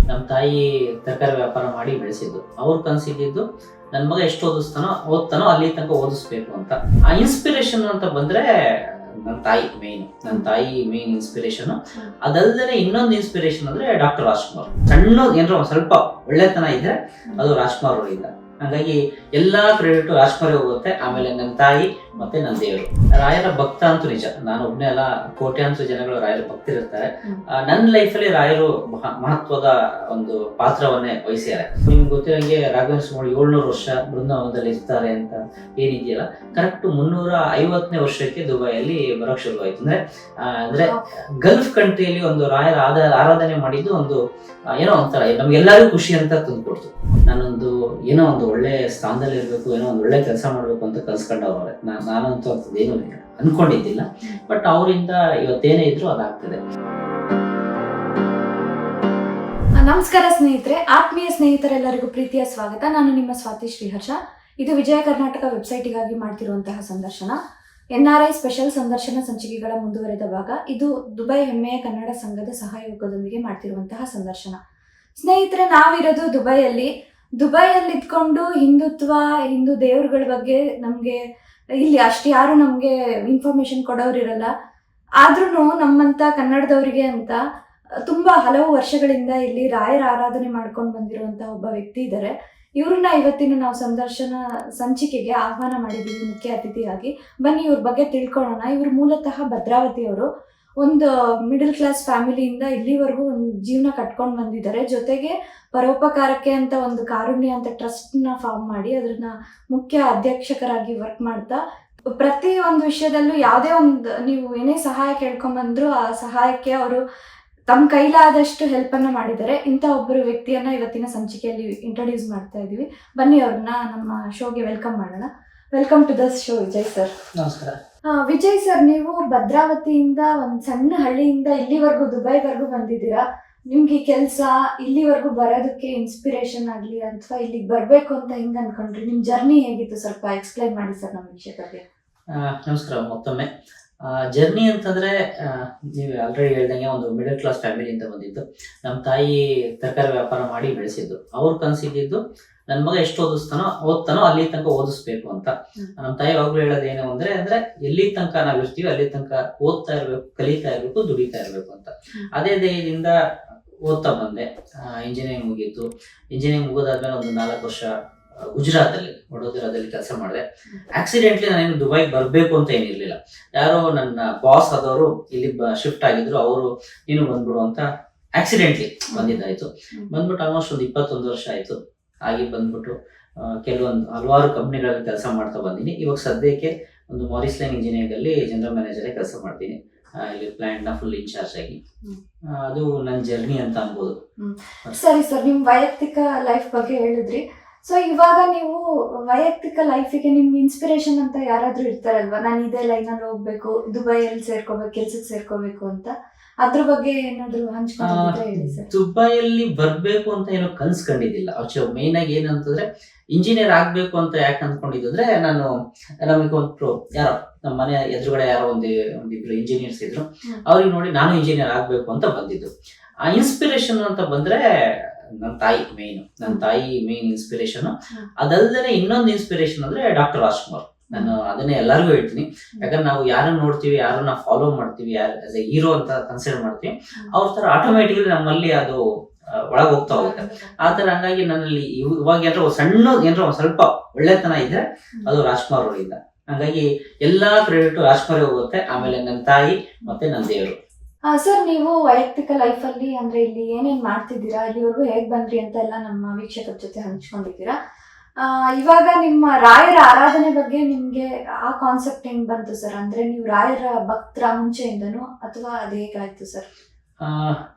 ನಮ್ಮ ತಾಯಿ ತರಕಾರಿ ವ್ಯಾಪಾರ ಮಾಡಿ ಬೆಳೆಸಿದ್ದು. ಅವ್ರು ಕನಸಿದ್ದು ನನ್ನ ಮಗ ಎಷ್ಟು ಓದ್ತಾನೋ ಅಲ್ಲಿ ತನಕ ಓದಿಸ್ಬೇಕು ಅಂತ. ಆ ಇನ್ಸ್ಪಿರೇಷನ್ ಅಂತ ಬಂದ್ರೆ ನನ್ನ ತಾಯಿ ಮೇನ್ ಇನ್ಸ್ಪಿರೇಷನ್. ಅದಲ್ಲದೆ ಇನ್ನೊಂದು ಇನ್ಸ್ಪಿರೇಷನ್ ಅಂದ್ರೆ ಡಾಕ್ಟರ್ ರಾಜ್ಕುಮಾರ್. ಸಣ್ಣ ಏನಾರ ಸ್ವಲ್ಪ ಒಳ್ಳೆತನ ಇದ್ರೆ ಅದು ರಾಜ್ಕುಮಾರ್ ಅವರಿಂದ. ಹಾಗಾಗಿ ಎಲ್ಲಾ ಕ್ರೆಡಿಟ್ ರಾಜ್ಕುಮಾರ್ ಹೋಗುತ್ತೆ. ಆಮೇಲೆ ನನ್ನ ತಾಯಿ ಮತ್ತೆ ನನ್ನ ದೇವರು. ರಾಯರ ಭಕ್ತ ಅಂತೂ ನಿಜ, ನಾನು ಒಬ್ಬನೇ ಅಲ್ಲ, ಕೋಟ್ಯಾಂತರ ಜನಗಳು ರಾಯರ ಭಕ್ತರಿರ್ತಾರೆ. ನನ್ನ ಲೈಫಲ್ಲಿ ರಾಯರು ಮಹತ್ವದ ಒಂದು ಪಾತ್ರವನ್ನೇ ವಹಿಸ್ಯಾರೆ. ನಿಮ್ಗೆ ಗೊತ್ತಿರಂಗೆ ರಾಘವೇಂದ್ರ ಸ್ವಾಮಿ 700 ವರ್ಷ ಬೃಂದಾವನದಲ್ಲಿ ಇರ್ತಾರೆ ಅಂತ ಏನಿದೆಯಲ್ಲ, ಕರೆಕ್ಟ್ 350ನೇ ವರ್ಷಕ್ಕೆ ದುಬೈಯಲ್ಲಿ ಬರೋಕ್ ಶುರುವಾಯ್ತು. ಅಂದ್ರೆ ಗಲ್ಫ್ ಕಂಟ್ರಿಯಲ್ಲಿ ಒಂದು ರಾಯರ ಆರಾಧನೆ ಮಾಡಿದ್ದು ಒಂದು ಏನೋ ಒಂಥರ ನಮ್ಗೆಲ್ಲರಿಗೂ ಖುಷಿ ಅಂತ ತಂದ್ಕೊಡ್ತು. ನಾನೊಂದು ಏನೋ ಒಂದು ಒಳ್ಳೆ ಸ್ಥಾನದಲ್ಲಿ ಇರ್ಬೇಕು, ಏನೋ ಒಂದು ಒಳ್ಳೆ ಕೆಲಸ ಮಾಡ್ಬೇಕು ಅಂತ ಕಲ್ಸ್ಕೊಂಡವ್ರೆ. ನಾನಂತೂ ಅಂತದೇನು ಅನ್ಕೊಂಡಿದ್ದಿಲ್ಲ. ಬಟ್ ಅವರಿಂದ ಇವತ್ತೇನೇ ಇದ್ರು ಅದಾಗ್ತದೆ. ನಮಸ್ಕಾರ ಸ್ನೇಹಿತರೆ, ಆತ್ಮೀಯ ಸ್ನೇಹಿತರೆಲ್ಲರಿಗೂ ಪ್ರೀತಿಯ ಸ್ವಾಗತ. ನಾನು ನಿಮ್ಮ ಸ್ವಾತಿ ಶ್ರೀಹರ್ಷ. ಇದು ವಿಜಯ ಕರ್ನಾಟಕ ವೆಬ್ಸೈಟಿಗಾಗಿ ಮಾಡ್ತಿರುವಂತಹ ಸಂದರ್ಶನ, NRI ಸ್ಪೆಷಲ್ ಸಂದರ್ಶನ ಸಂಚಿಕೆಗಳ ಮುಂದುವರೆದ ಭಾಗ. ಇದು ದುಬೈ ಹೆಮ್ಮೆಯ ಕನ್ನಡ ಸಂಘದ ಸಹಯೋಗದೊಂದಿಗೆ ಮಾಡ್ತಿರುವಂತಹ ಸಂದರ್ಶನ. ಸ್ನೇಹಿತರೆ, ನಾವಿರೋದು ದುಬೈಯಲ್ಲಿ ಇದ್ಕೊಂಡು ಹಿಂದೂ ದೇವರುಗಳ ಬಗ್ಗೆ ನಮಗೆ ಇಲ್ಲಿ ಅಷ್ಟು ಯಾರು ನಮಗೆ ಇನ್ಫಾರ್ಮೇಶನ್ ಕೊಡೋರಿರಲ್ಲ. ಆದ್ರೂ ನಮ್ಮಂತ ಕನ್ನಡದವರಿಗೆ ಅಂತ ತುಂಬಾ ಹಲವು ವರ್ಷಗಳಿಂದ ಇಲ್ಲಿ ರಾಯರ ಆರಾಧನೆ ಮಾಡ್ಕೊಂಡು ಬಂದಿರುವಂತ ಒಬ್ಬ ವ್ಯಕ್ತಿ ಇದ್ದಾರೆ. ಇವ್ರನ್ನ ಇವತ್ತಿನ ನಾವು ಸಂದರ್ಶನ ಸಂಚಿಕೆಗೆ ಆಹ್ವಾನ ಮಾಡಿದ್ದೀವಿ ಮುಖ್ಯ ಅತಿಥಿಯಾಗಿ. ಬನ್ನಿ ಇವ್ರ ಬಗ್ಗೆ ತಿಳ್ಕೊಳ್ಳೋಣ. ಇವರು ಮೂಲತಃ ಭದ್ರಾವತಿಯವರು. ಒಂದು ಮಿಡಲ್ ಕ್ಲಾಸ್ ಫ್ಯಾಮಿಲಿಯಿಂದ ಇಲ್ಲಿವರೆಗೂ ಒಂದು ಜೀವನ ಕಟ್ಕೊಂಡು ಬಂದಿದ್ದಾರೆ. ಜೊತೆಗೆ ಪರೋಪಕಾರಕ್ಕೆ ಅಂತ ಒಂದು ಕಾರುಣ್ಯ ಅಂತ ಟ್ರಸ್ಟ್ನ ಫಾರ್ಮ್ ಮಾಡಿ ಅದನ್ನ ಮುಖ್ಯ ಅಧ್ಯಕ್ಷಕರಾಗಿ ವರ್ಕ್ ಮಾಡ್ತಾ ಪ್ರತಿ ಒಂದು ವಿಷಯದಲ್ಲೂ ಯಾವುದೇ ಒಂದು ನೀವು ಏನೇ ಸಹಾಯ ಕೇಳ್ಕೊಂಬಂದ್ರು ಆ ಸಹಾಯಕ್ಕೆ ಅವರು ತಮ್ಮ ಕೈಲಾದಷ್ಟು ಹೆಲ್ಪನ್ನು ಮಾಡಿದ್ದಾರೆ. ಇಂಥ ಒಬ್ಬರು ವ್ಯಕ್ತಿಯನ್ನ ಇವತ್ತಿನ ಸಂಚಿಕೆಯಲ್ಲಿ ಇಂಟ್ರೊಡ್ಯೂಸ್ ಮಾಡ್ತಾ ಇದ್ದೀವಿ. ಬನ್ನಿ ಅವ್ರನ್ನ ನಮ್ಮ ಶೋಗೆ ವೆಲ್ಕಮ್ ಮಾಡೋಣ. Welcome to the show Vijay sir. ನಮಸ್ಕಾರ. ವಿಜಯ್ ಸರ್, ನೀವು ಭದ್ರಾವತಿಯಿಂದ ಒಂದು ಸಣ್ಣ ಹಳ್ಳಿಯಿಂದ ಇಲ್ಲಿವರೆಗೂ ದುಬೈವರೆಗೂ ಬಂದಿದ್ದೀರಾ. ನಿಮ್ಗೆ ಈ ಕೆಲಸ ಇಲ್ಲಿವರೆಗೂ ಬರೋದಕ್ಕೆ ಇನ್ಸ್ಪಿರೇಷನ್ ಆಗಲಿ ಅಥವಾ ಇಲ್ಲಿಗೆ ಬರಬೇಕು ಅಂತ ಹೆಂಗ್ ಅನ್ಕೊಂಡ್ರಿ? ನಿಮ್ ಜರ್ನಿ ಹೇಗಿತ್ತು ಸ್ವಲ್ಪ ಎಕ್ಸ್ಪ್ಲೈನ್ ಮಾಡಿ ಸರ್ ನಮ್ಮ ವೀಕ್ಷಕರಿಗೆ. ನಮಸ್ಕಾರ ಮತ್ತೊಮ್ಮೆ. ಜರ್ನಿ ಅಂತಂದ್ರೆ ನೀವು ಆಲ್ರೆಡಿ ಹೇಳ್ದಂಗೆ ಒಂದು ಮಿಡಲ್ ಕ್ಲಾಸ್ ಫ್ಯಾಮಿಲಿಯಿಂದ ಬಂದಿದ್ದು. ನಮ್ಮ ತಾಯಿ ತರಕಾರಿ ವ್ಯಾಪಾರ ಮಾಡಿ ಬೆಳೆಸಿದ್ದು. ಅವ್ರು ಕನಸಿದ್ದು ನನ್ನ ಮಗ ಎಷ್ಟು ಓದ್ತಾನೋ ಅಲ್ಲಿ ತನಕ ಓದಿಸ್ಬೇಕು ಅಂತ. ನಮ್ಮ ತಾಯಿ ಯಾವಾಗ್ಲೂ ಹೇಳೋದು ಏನು ಅಂದ್ರೆ ಎಲ್ಲಿ ತನಕ ನಾವ್ ಇರ್ತೀವಿ ಅಲ್ಲಿ ತನಕ ಓದ್ತಾ ಇರ್ಬೇಕು, ಕಲಿತಾ ಇರ್ಬೇಕು, ದುಡಿತಾ ಇರ್ಬೇಕು ಅಂತ. ಅದೇ ಧ್ಯೇಯದಿಂದ ಓದ್ತಾ ಬಂದೆ. ಇಂಜಿನಿಯರಿಂಗ್ ಮುಗೀತು. ಇಂಜಿನಿಯರಿಂಗ್ ಮುಗಿದಾದ್ಮೇಲೆ ಒಂದು 4 ವರ್ಷ ಗುಜರಾತಲ್ಲಿ ವಡೋದರಾದಲ್ಲಿ ಕೆಲಸ ಮಾಡಿದೆ. ಆಕ್ಸಿಡೆಂಟ್ಲಿ ನಾನೇನು ದುಬೈಗೆ ಬರಬೇಕು ಅಂತ ಏನಿರ್ಲಿಲ್ಲ. ಯಾರೋ ನನ್ನ ಬಾಸ್ ಆದವರು ಇಲ್ಲಿ ಶಿಫ್ಟ್ ಆಗಿದ್ರು. ಅವರು ನೀನು ಬಂದ್ಬಿಡು ಅಂತ ಆಕ್ಸಿಡೆಂಟ್ಲಿ ಬಂದಿದ್ದಾಯ್ತು. ಬಂದ್ಬಿಟ್ಟು ಆಲ್ಮೋಸ್ಟ್ ಒಂದು 21 ವರ್ಷ ಆಯ್ತು. ಹಾಗೆ ಬಂದ್ಬಿಟ್ಟು ಹಲವಾರು ಕಂಪ್ನಿಗಳಲ್ಲಿ ಕೆಲಸ ಮಾಡ್ತಾ ಬಂದೀನಿ. ಇವಾಗ ಸದ್ಯಕ್ಕೆ ಒಂದು ಮಾರಿಸ್ ಲೈನ್ ಇಂಜಿನಿಯರಿಂಗ್ ಅಲ್ಲಿ ಜನರಲ್ ಮ್ಯಾನೇಜರ್ ಕೆಲಸ ಮಾಡ್ತೀನಿ. ಇಲ್ಲಿ ಪ್ಲಾಂಟ್ ನ ಫುಲ್ ಇನ್ಚಾರ್ಜ್ ಆಗಿ. ಅದು ನನ್ನ ಜರ್ನಿ ಅಂತ ಅನ್ಬೋದು. ಸರಿ ಸರ್, ನಿಮ್ ವೈಯಕ್ತಿಕ ಲೈಫ್ ಬಗ್ಗೆ ಹೇಳಿದ್ರಿ. ಸೊ ಇವಾಗ ನೀವು ವೈಯಕ್ತಿಕ ಲೈಫಿಗೆ ನಿಮ್ಗೆ ಇನ್ಸ್ಪಿರೇಷನ್ ಅಂತ ಯಾರಾದ್ರೂ ಇರ್ತಾರಲ್ವಾ, ನಾನು ಇದೇ ಲೈನಲ್ಲಿ ಹೋಗ್ಬೇಕು, ದುಬೈಯಲ್ಲಿ ಸೇರ್ಕೋಬೇಕು, ಕೆಲ್ಸಕ್ಕೆ ಸೇರ್ಕೋಬೇಕು ಅಂತ, ಅದ್ರ ಬಗ್ಗೆ ಏನಾದ್ರು ಹಂಚ್ಕೊಂಡಿದ್ರೆ ಹೇಳಿ ಸರ್. ದುಬೈಯಲ್ಲಿ ಬರ್ಬೇಕು ಅಂತ ಏನೋ ಕನ್ಸ್ಕೊಂಡಿದ್ದಿಲ್ಲ. ಮೇನ್ ಆಗಿ ಏನಂತಂದ್ರೆ ಇಂಜಿನಿಯರ್ ಆಗ್ಬೇಕು ಅಂತ ಯಾಕೆ ಅಂದ್ಕೊಂಡಿದ್ದು ಅಂದ್ರೆ, ನಮಗೆ ಒಂದು ಯಾರೋ ನಮ್ಮ ಮನೆ ಎದುರುಗಡೆ ಯಾರೋ ಒಂದಿಬ್ರು ಇಂಜಿನಿಯರ್ಸ್ ಇದ್ರು. ಅವ್ರಿಗೆ ನೋಡಿ ನಾನು ಇಂಜಿನಿಯರ್ ಆಗ್ಬೇಕು ಅಂತ ಬಂದಿದ್ದು. ಆ ಇನ್ಸ್ಪಿರೇಷನ್ ಅಂತ ಬಂದ್ರೆ ನನ್ನ ತಾಯಿ ಮೇನ್ ಇನ್ಸ್ಪಿರೇಷನ್. ಅದಲ್ಲದೆ ಇನ್ನೊಂದು ಇನ್ಸ್ಪಿರೇಷನ್ ಅಂದ್ರೆ ಡಾಕ್ಟರ್ ರಾಜ್ಕುಮಾರ್. ನಾನು ಅದನ್ನೇ ಎಲ್ಲರಿಗೂ ಹೇಳ್ತೀನಿ. ಯಾಕಂದ್ರೆ ನಾವು ಯಾರನ್ನ ನೋಡ್ತೀವಿ, ಯಾರನ್ನ ಫಾಲೋ ಮಾಡ್ತೀವಿ, ಆಸ್ ಎ ಹೀರೋ ಅಂತ ಕನ್ಸಿಡರ್ ಮಾಡ್ತೀವಿ, ಅವ್ರ ತರ ಆಟೋಮೆಟಿಕಲಿ ನಮ್ಮಲ್ಲಿ ಅದು ಒಳಗೆ ಹೋಗ್ತಾ ಹೋಗುತ್ತೆ. ಆತರ ಹಂಗಾಗಿ ನನ್ನಲ್ಲಿ ಇವಾಗ ಏನಾರ ಸ್ವಲ್ಪ ಒಳ್ಳೆತನ ಇದ್ರೆ ಅದು ರಾಜ್ಕುಮಾರ್ ಅವರಿಂದ. ಹಾಗಾಗಿ ಎಲ್ಲಾ ಕ್ರೆಡಿಟ್ ರಾಜ್ಕುಮಾರ್ ಹೋಗುತ್ತೆ. ಆಮೇಲೆ ನನ್ನ ತಾಯಿ ಮತ್ತೆ ನನ್ನ ದೇವರು. ಸರ್, ನೀವು ವೈಯಕ್ತಿಕ ಲೈಫಲ್ಲಿ ಅಂದ್ರೆ ಇಲ್ಲಿ ಏನೇನ್ ಮಾಡ್ತಿದ್ದೀರಾ, ಇಲ್ಲಿವರೆಗೂ ಹೇಗ್ ಬಂದ್ರಿ ಅಂತ ಎಲ್ಲ ನಮ್ಮ ವೀಕ್ಷಕರ ಜೊತೆ ಹಂಚ್ಕೊಂಡಿದ್ದೀರಾ. ಇವಾಗ ನಿಮ್ಮ ರಾಯರ ಆರಾಧನೆ ಬಗ್ಗೆ ನಿಮ್ಗೆ ಆ ಕಾನ್ಸೆಪ್ಟ್ ಹೆಂಗ್ ಬಂತು ಸರ್? ಅಂದ್ರೆ ನೀವು ರಾಯರ ಭಕ್ತರ ಮುಂಚೆಯಿಂದನೂ ಅಥವಾ ಅದು ಹೇಗಾಯ್ತು ಸರ್?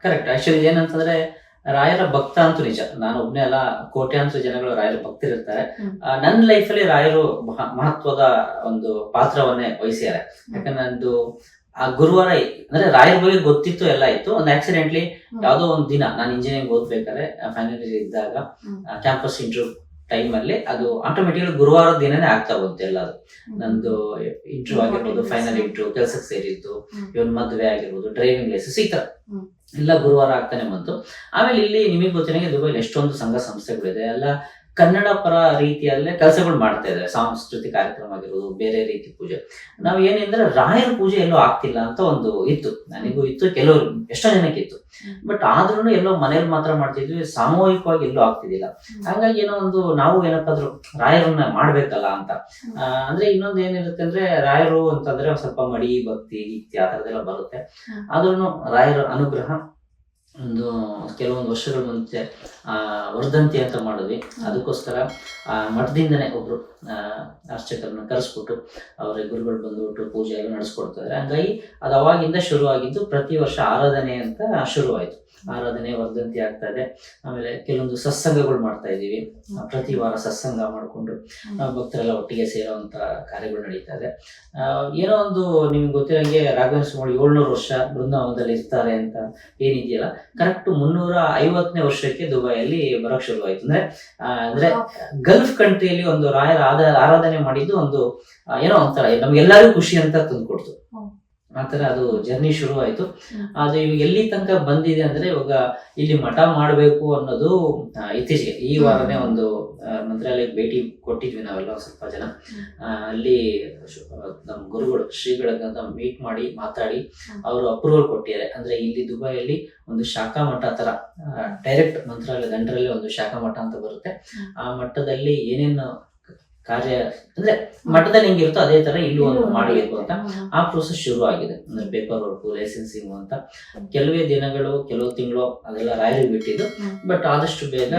ಕರೆಕ್ಟ್. ಆಕ್ಚುಲಿ ಏನಂತಂದ್ರೆ ರಾಯರ ಭಕ್ತ ಅಂತೂ ನಿಜ, ನಾನು ಒಬ್ಬನೇ ಅಲ್ಲ, ಕೋಟ್ಯಾಂತರ ಜನಗಳು ರಾಯರ ಭಕ್ತರಿರ್ತಾರೆ. ನನ್ನ ಲೈಫಲ್ಲಿ ರಾಯರು ಮಹತ್ವದ ಒಂದು ಪಾತ್ರವನ್ನೇ ವಹಿಸ್ಯಾರೆ. ಯಾಕಂದ್ರೆ ನಂದು ಆ ಗುರುವಾರ ಅಂದ್ರೆ ರಾಯರ ಬಗ್ಗೆ ಗೊತ್ತಿತ್ತು, ಎಲ್ಲ ಇತ್ತು. ಒಂದು ಆಕ್ಸಿಡೆಂಟ್ಲಿ ಯಾವ್ದೋ ಒಂದ್ ದಿನ ನಾನು ಇಂಜಿನಿಯರಿಂಗ್ ಓದ್ಬೇಕಾದ್ರೆ ಫೈನಲ್ ಇದ್ದಾಗ ಕ್ಯಾಂಪಸ್ ಇಂಟರ್ವ್ಯೂ ಟೈಮಲ್ಲಿ ಅದು ಆಟೋಮೆಟಿಕ್ ಗುರುವಾರದ ದಿನನೇ ಆಗ್ತಾ ಹೋಗುತ್ತೆ ಎಲ್ಲದು. ನಂದು ಇಂಟರ್ವ್ಯೂ ಆಗಿರ್ಬೋದು, ಫೈನಲ್ ಇಂಟರ್ವ್ಯೂ, ಕೆಲ್ಸಕ್ಕೆ ಸೇರಿದ್ದು, ಇವನ್ ಮದುವೆ ಆಗಿರ್ಬೋದು, ಡ್ರೈವಿಂಗ್ ಲೈಸೆನ್ಸ್, ಈ ತರ ಎಲ್ಲ ಗುರುವಾರ ಆಗ್ತಾನೆ ಬಂತು. ಆಮೇಲೆ ಇಲ್ಲಿ ನಿಮಗೆ ಗೊತ್ತಿರಂಗೆ ದುಬೈಲಿ ಎಷ್ಟೊಂದು ಸಂಘ ಸಂಸ್ಥೆಗಳಿದೆ, ಎಲ್ಲ ಕನ್ನಡ ಪರ ರೀತಿಯಲ್ಲೇ ಕೆಲಸಗಳು ಮಾಡ್ತಾ ಇದ್ದಾರೆ. ಸಾಂಸ್ಕೃತಿಕ ಕಾರ್ಯಕ್ರಮ ಆಗಿರ್ಬೋದು, ಬೇರೆ ರೀತಿ ಪೂಜೆ. ನಾವ್ ಏನಂದ್ರೆ ರಾಯರ ಪೂಜೆ ಎಲ್ಲೋ ಆಗ್ತಿಲ್ಲ ಅಂತ ಒಂದು ಇತ್ತು, ನನಗೂ ಇತ್ತು, ಕೆಲವರು ಎಷ್ಟೋ ಜನಕ್ಕೆ ಇತ್ತು. ಬಟ್ ಆದ್ರೂ ಎಲ್ಲೋ ಮನೇಲಿ ಮಾತ್ರ ಮಾಡ್ತಿದ್ವಿ, ಸಾಮೂಹಿಕವಾಗಿ ಎಲ್ಲೂ ಆಗ್ತಿದ್ದಿಲ್ಲ. ಹಾಗಾಗಿ ಏನೋ ಒಂದು ನಾವು ಏನಪ್ಪಾದ್ರು ರಾಯರನ್ನ ಮಾಡ್ಬೇಕಲ್ಲ ಅಂತ. ಅಂದ್ರೆ ಇನ್ನೊಂದು ಏನಿರುತ್ತೆ ಅಂದ್ರೆ, ರಾಯರು ಅಂತಂದ್ರೆ ಸ್ವಲ್ಪ ಮಡಿ ಭಕ್ತಿ ಗೀಕ್ತಿ ಆ ತರದೆಲ್ಲ ಬರುತ್ತೆ. ಆದ್ರೂ ರಾಯರ ಅನುಗ್ರಹ ಒಂದು ಕೆಲವೊಂದು ವರ್ಷಗಳ ಮುಂಚೆ ವರ್ಧಂತಿ ಅಂತ ಮಾಡಿದ್ವಿ. ಅದಕ್ಕೋಸ್ಕರ ಮಠದಿಂದನೇ ಒಬ್ರು ಅರ್ಚಕರನ್ನ ಕರೆಸ್ಬಿಟ್ಟು ಅವರೇ ಗುರುಗಳು ಬಂದ್ಬಿಟ್ಟು ಪೂಜೆ ಎಲ್ಲ ನಡೆಸ್ಕೊಡ್ತಾರೆ. ಹಂಗಾಗಿ ಅದು ಅವಾಗಿಂದ ಶುರು ಆಗಿದ್ದು. ಪ್ರತಿ ವರ್ಷ ಆರಾಧನೆ ಅಂತ ಶುರುವಾಯ್ತು. ಆರಾಧನೆ ವರ್ಧಂತಿ ಆಗ್ತಾ ಇದೆ. ಆಮೇಲೆ ಕೆಲವೊಂದು ಸತ್ಸಂಗಗಳು ಮಾಡ್ತಾ ಇದೀವಿ. ಪ್ರತಿ ವಾರ ಸತ್ಸಂಗ ಮಾಡಿಕೊಂಡು ಭಕ್ತರೆಲ್ಲ ಒಟ್ಟಿಗೆ ಸೇರುವಂತ ಕಾರ್ಯಗಳು ನಡೀತಾ ಇದೆ. ಏನೋ ಒಂದು ನಿಮ್ಗೆ ಗೊತ್ತಿರಂಗೆ ರಾಘವೇಂದ್ರ ಸ್ವಾಮಿ 700 ವರ್ಷ ಬೃಂದಾವನದಲ್ಲಿ ಇರ್ತಾರೆ ಅಂತ ಏನಿದೆಯಲ್ಲ, ಕರೆಕ್ಟ್ 350ನೇ ವರ್ಷಕ್ಕೆ ದುಬೈಯಲ್ಲಿ ಬರೋಕ್ ಶುರುವಾಯ್ತು. ಅಂದ್ರೆ ಗಲ್ಫ್ ಕಂಟ್ರಿಯಲ್ಲಿ ಒಂದು ರಾಯರ ಆರಾಧನೆ ಮಾಡಿದ್ದು ಒಂದು ಏನೋ ಒಂಥರ ನಮ್ಗೆಲ್ಲರಿಗೂ ಖುಷಿ ಅಂತ ತಂದ್ಕೊಡ್ತು. ಆತರ ಅದು ಜರ್ನಿ ಶುರು ಆಯ್ತು. ಅದು ಇವಾಗ ಎಲ್ಲಿ ತನಕ ಬಂದಿದೆ ಅಂದ್ರೆ, ಇವಾಗ ಇಲ್ಲಿ ಮಠ ಮಾಡ್ಬೇಕು ಅನ್ನೋದು ಇತ್ತೀಚೆಗೆ ಈ ವಾರನೇ ಒಂದು ಮಂತ್ರಾಲಯಕ್ಕೆ ಭೇಟಿ ಕೊಟ್ಟಿದ್ವಿ ನಾವೆಲ್ಲ ಸ್ವಲ್ಪ ಜನ. ಅಲ್ಲಿ ನಮ್ಮ ಗುರುಗಳು ಶ್ರೀಗಳನ್ನ ಮೀಟ್ ಮಾಡಿ ಮಾತಾಡಿ ಅವರು ಅಪ್ರೂವಲ್ ಕೊಟ್ಟಿದ್ದಾರೆ. ಅಂದ್ರೆ ಇಲ್ಲಿ ದುಬೈಯಲ್ಲಿ ಒಂದು ಶಾಖಾ ಮಠ ತರ ಡೈರೆಕ್ಟ್ ಮಂತ್ರಾಲಯದ ಅಂಡರಲ್ಲಿ ಒಂದು ಶಾಖಾ ಮಠ ಅಂತ ಬರುತ್ತೆ. ಆ ಮಠದಲ್ಲಿ ಏನೇನು ಕಾರ್ಯ ಅಂದ್ರೆ ಮಠದಲ್ಲಿ ಹೆಂಗಿರುತ್ತೋ ಅದೇ ತರ ಇಲ್ಲೂ ಒಂದು ಮಾಡಬೇಕು ಅಂತ ಆ ಪ್ರೋಸೆಸ್ ಶುರು ಆಗಿದೆ. ಅಂದ್ರೆ ಪೇಪರ್ ವರ್ಕ್, ಲೈಸೆನ್ಸಿಂಗ್ ಅಂತ ಕೆಲವೇ ದಿನಗಳು, ಕೆಲವು ತಿಂಗಳು ಅದೆಲ್ಲ ರಾಯರಿಗೆ ಬಿಟ್ಟಿದ್ದು. ಬಟ್ ಆದಷ್ಟು ಬೇಗ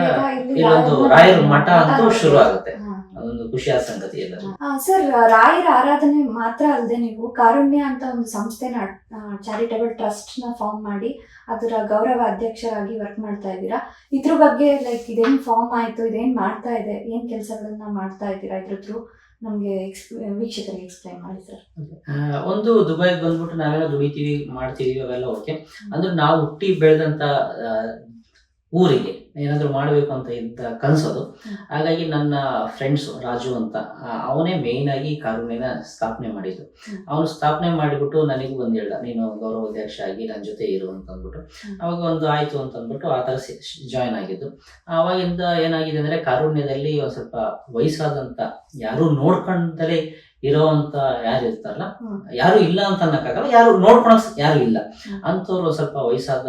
ಇಲ್ಲೊಂದು ರಾಯರ ಮಠ ಅಂತೂ ಶುರು ಆಗುತ್ತೆ. ಅದೊಂದು ಖುಷಿಯಾದ ಸಂಗತಿ ಎಲ್ಲ. ಸರ್, ರಾಯರ ಆರಾಧನೆ ಮಾತ್ರ ಅಲ್ಲದೆ ನೀವು ಕಾರುಣ್ಯ ಅಂತ ಒಂದು ಸಂಸ್ಥೆನ, ಚಾರಿಟಬಲ್ ಟ್ರಸ್ಟ್ ನ ಫಾರ್ಮ್ ಮಾಡಿ ಅದರ ಗೌರವ ಅಧ್ಯಕ್ಷರಾಗಿ ವರ್ಕ್ ಮಾಡ್ತಾ ಇದ್ದೀರಾ. ಇದ್ರ ಬಗ್ಗೆ ಲೈಕ್ ಇದೇನ್ ಫಾರ್ಮ್ ಆಯ್ತು, ಇದೇನ್ ಮಾಡ್ತಾ ಇದೆ, ಏನ್ ಕೆಲಸಗಳನ್ನ ಮಾಡ್ತಾ ಇದ್ದೀರಾ, ಇದ್ರ ಥ್ರೂ ನಮ್ಗೆ ವೀಕ್ಷಕರಿಗೆ ಎಕ್ಸ್ಪ್ಲೈನ್ ಮಾಡಿ ಸರ್. ಒಂದು ದುಬೈಗೆ ಬಂದ್ಬಿಟ್ಟು ನಾವೆಲ್ಲ ದುಡಿತೀವಿ ಮಾಡ್ತೀವಿ ಅವೆಲ್ಲ ಓಕೆ. ಅಂದ್ರೆ ನಾವು ಹುಟ್ಟಿ ಬೆಳೆದಂತ ಊರಿಗೆ ಏನಾದ್ರು ಮಾಡ್ಬೇಕು ಅಂತ ಇದ್ದ ಕನ್ಸೋದು. ಹಾಗಾಗಿ ನನ್ನ ಫ್ರೆಂಡ್ಸ್ ರಾಜು ಅಂತ, ಅವನೇ ಮೇಯ್ನ್ ಆಗಿ ಕಾರುಣ್ಯನ ಸ್ಥಾಪನೆ ಮಾಡಿದ್ದು. ಅವನು ಸ್ಥಾಪನೆ ಮಾಡಿಬಿಟ್ಟು ನನಗೂ ಬಂದು ಹೇಳ್ದ, ನೀನು ಗೌರವ ಅಧ್ಯಕ್ಷ ಆಗಿ ನನ್ನ ಜೊತೆ ಇರು ಅಂತ ಅಂದ್ಬಿಟ್ಟು. ಅವಾಗ ಒಂದು ಆಯ್ತು ಅಂತ ಅಂದ್ಬಿಟ್ಟು ಆ ತರ ಜಾಯ್ನ್ ಆಗಿದ್ದು. ಅವಾಗಿಂದ ಏನಾಗಿದೆ ಅಂದ್ರೆ, ಕಾರುಣ್ಯದಲ್ಲಿ ಒಂದ್ ಸ್ವಲ್ಪ ವಯಸ್ಸಾದಂತ, ಯಾರು ನೋಡ್ಕೊಂಡಲೇ ಇರೋವಂತ ಯಾರು ಇರ್ತಾರಲ್ಲ, ಯಾರು ಇಲ್ಲ ಅಂತ ಅನ್ನಕ್ಕಾಗಲ್ಲ, ಯಾರು ನೋಡ್ಕೊಳಕ್ ಯಾರು ಇಲ್ಲ ಅಂತವ್ರು ಸ್ವಲ್ಪ ವಯಸ್ಸಾದ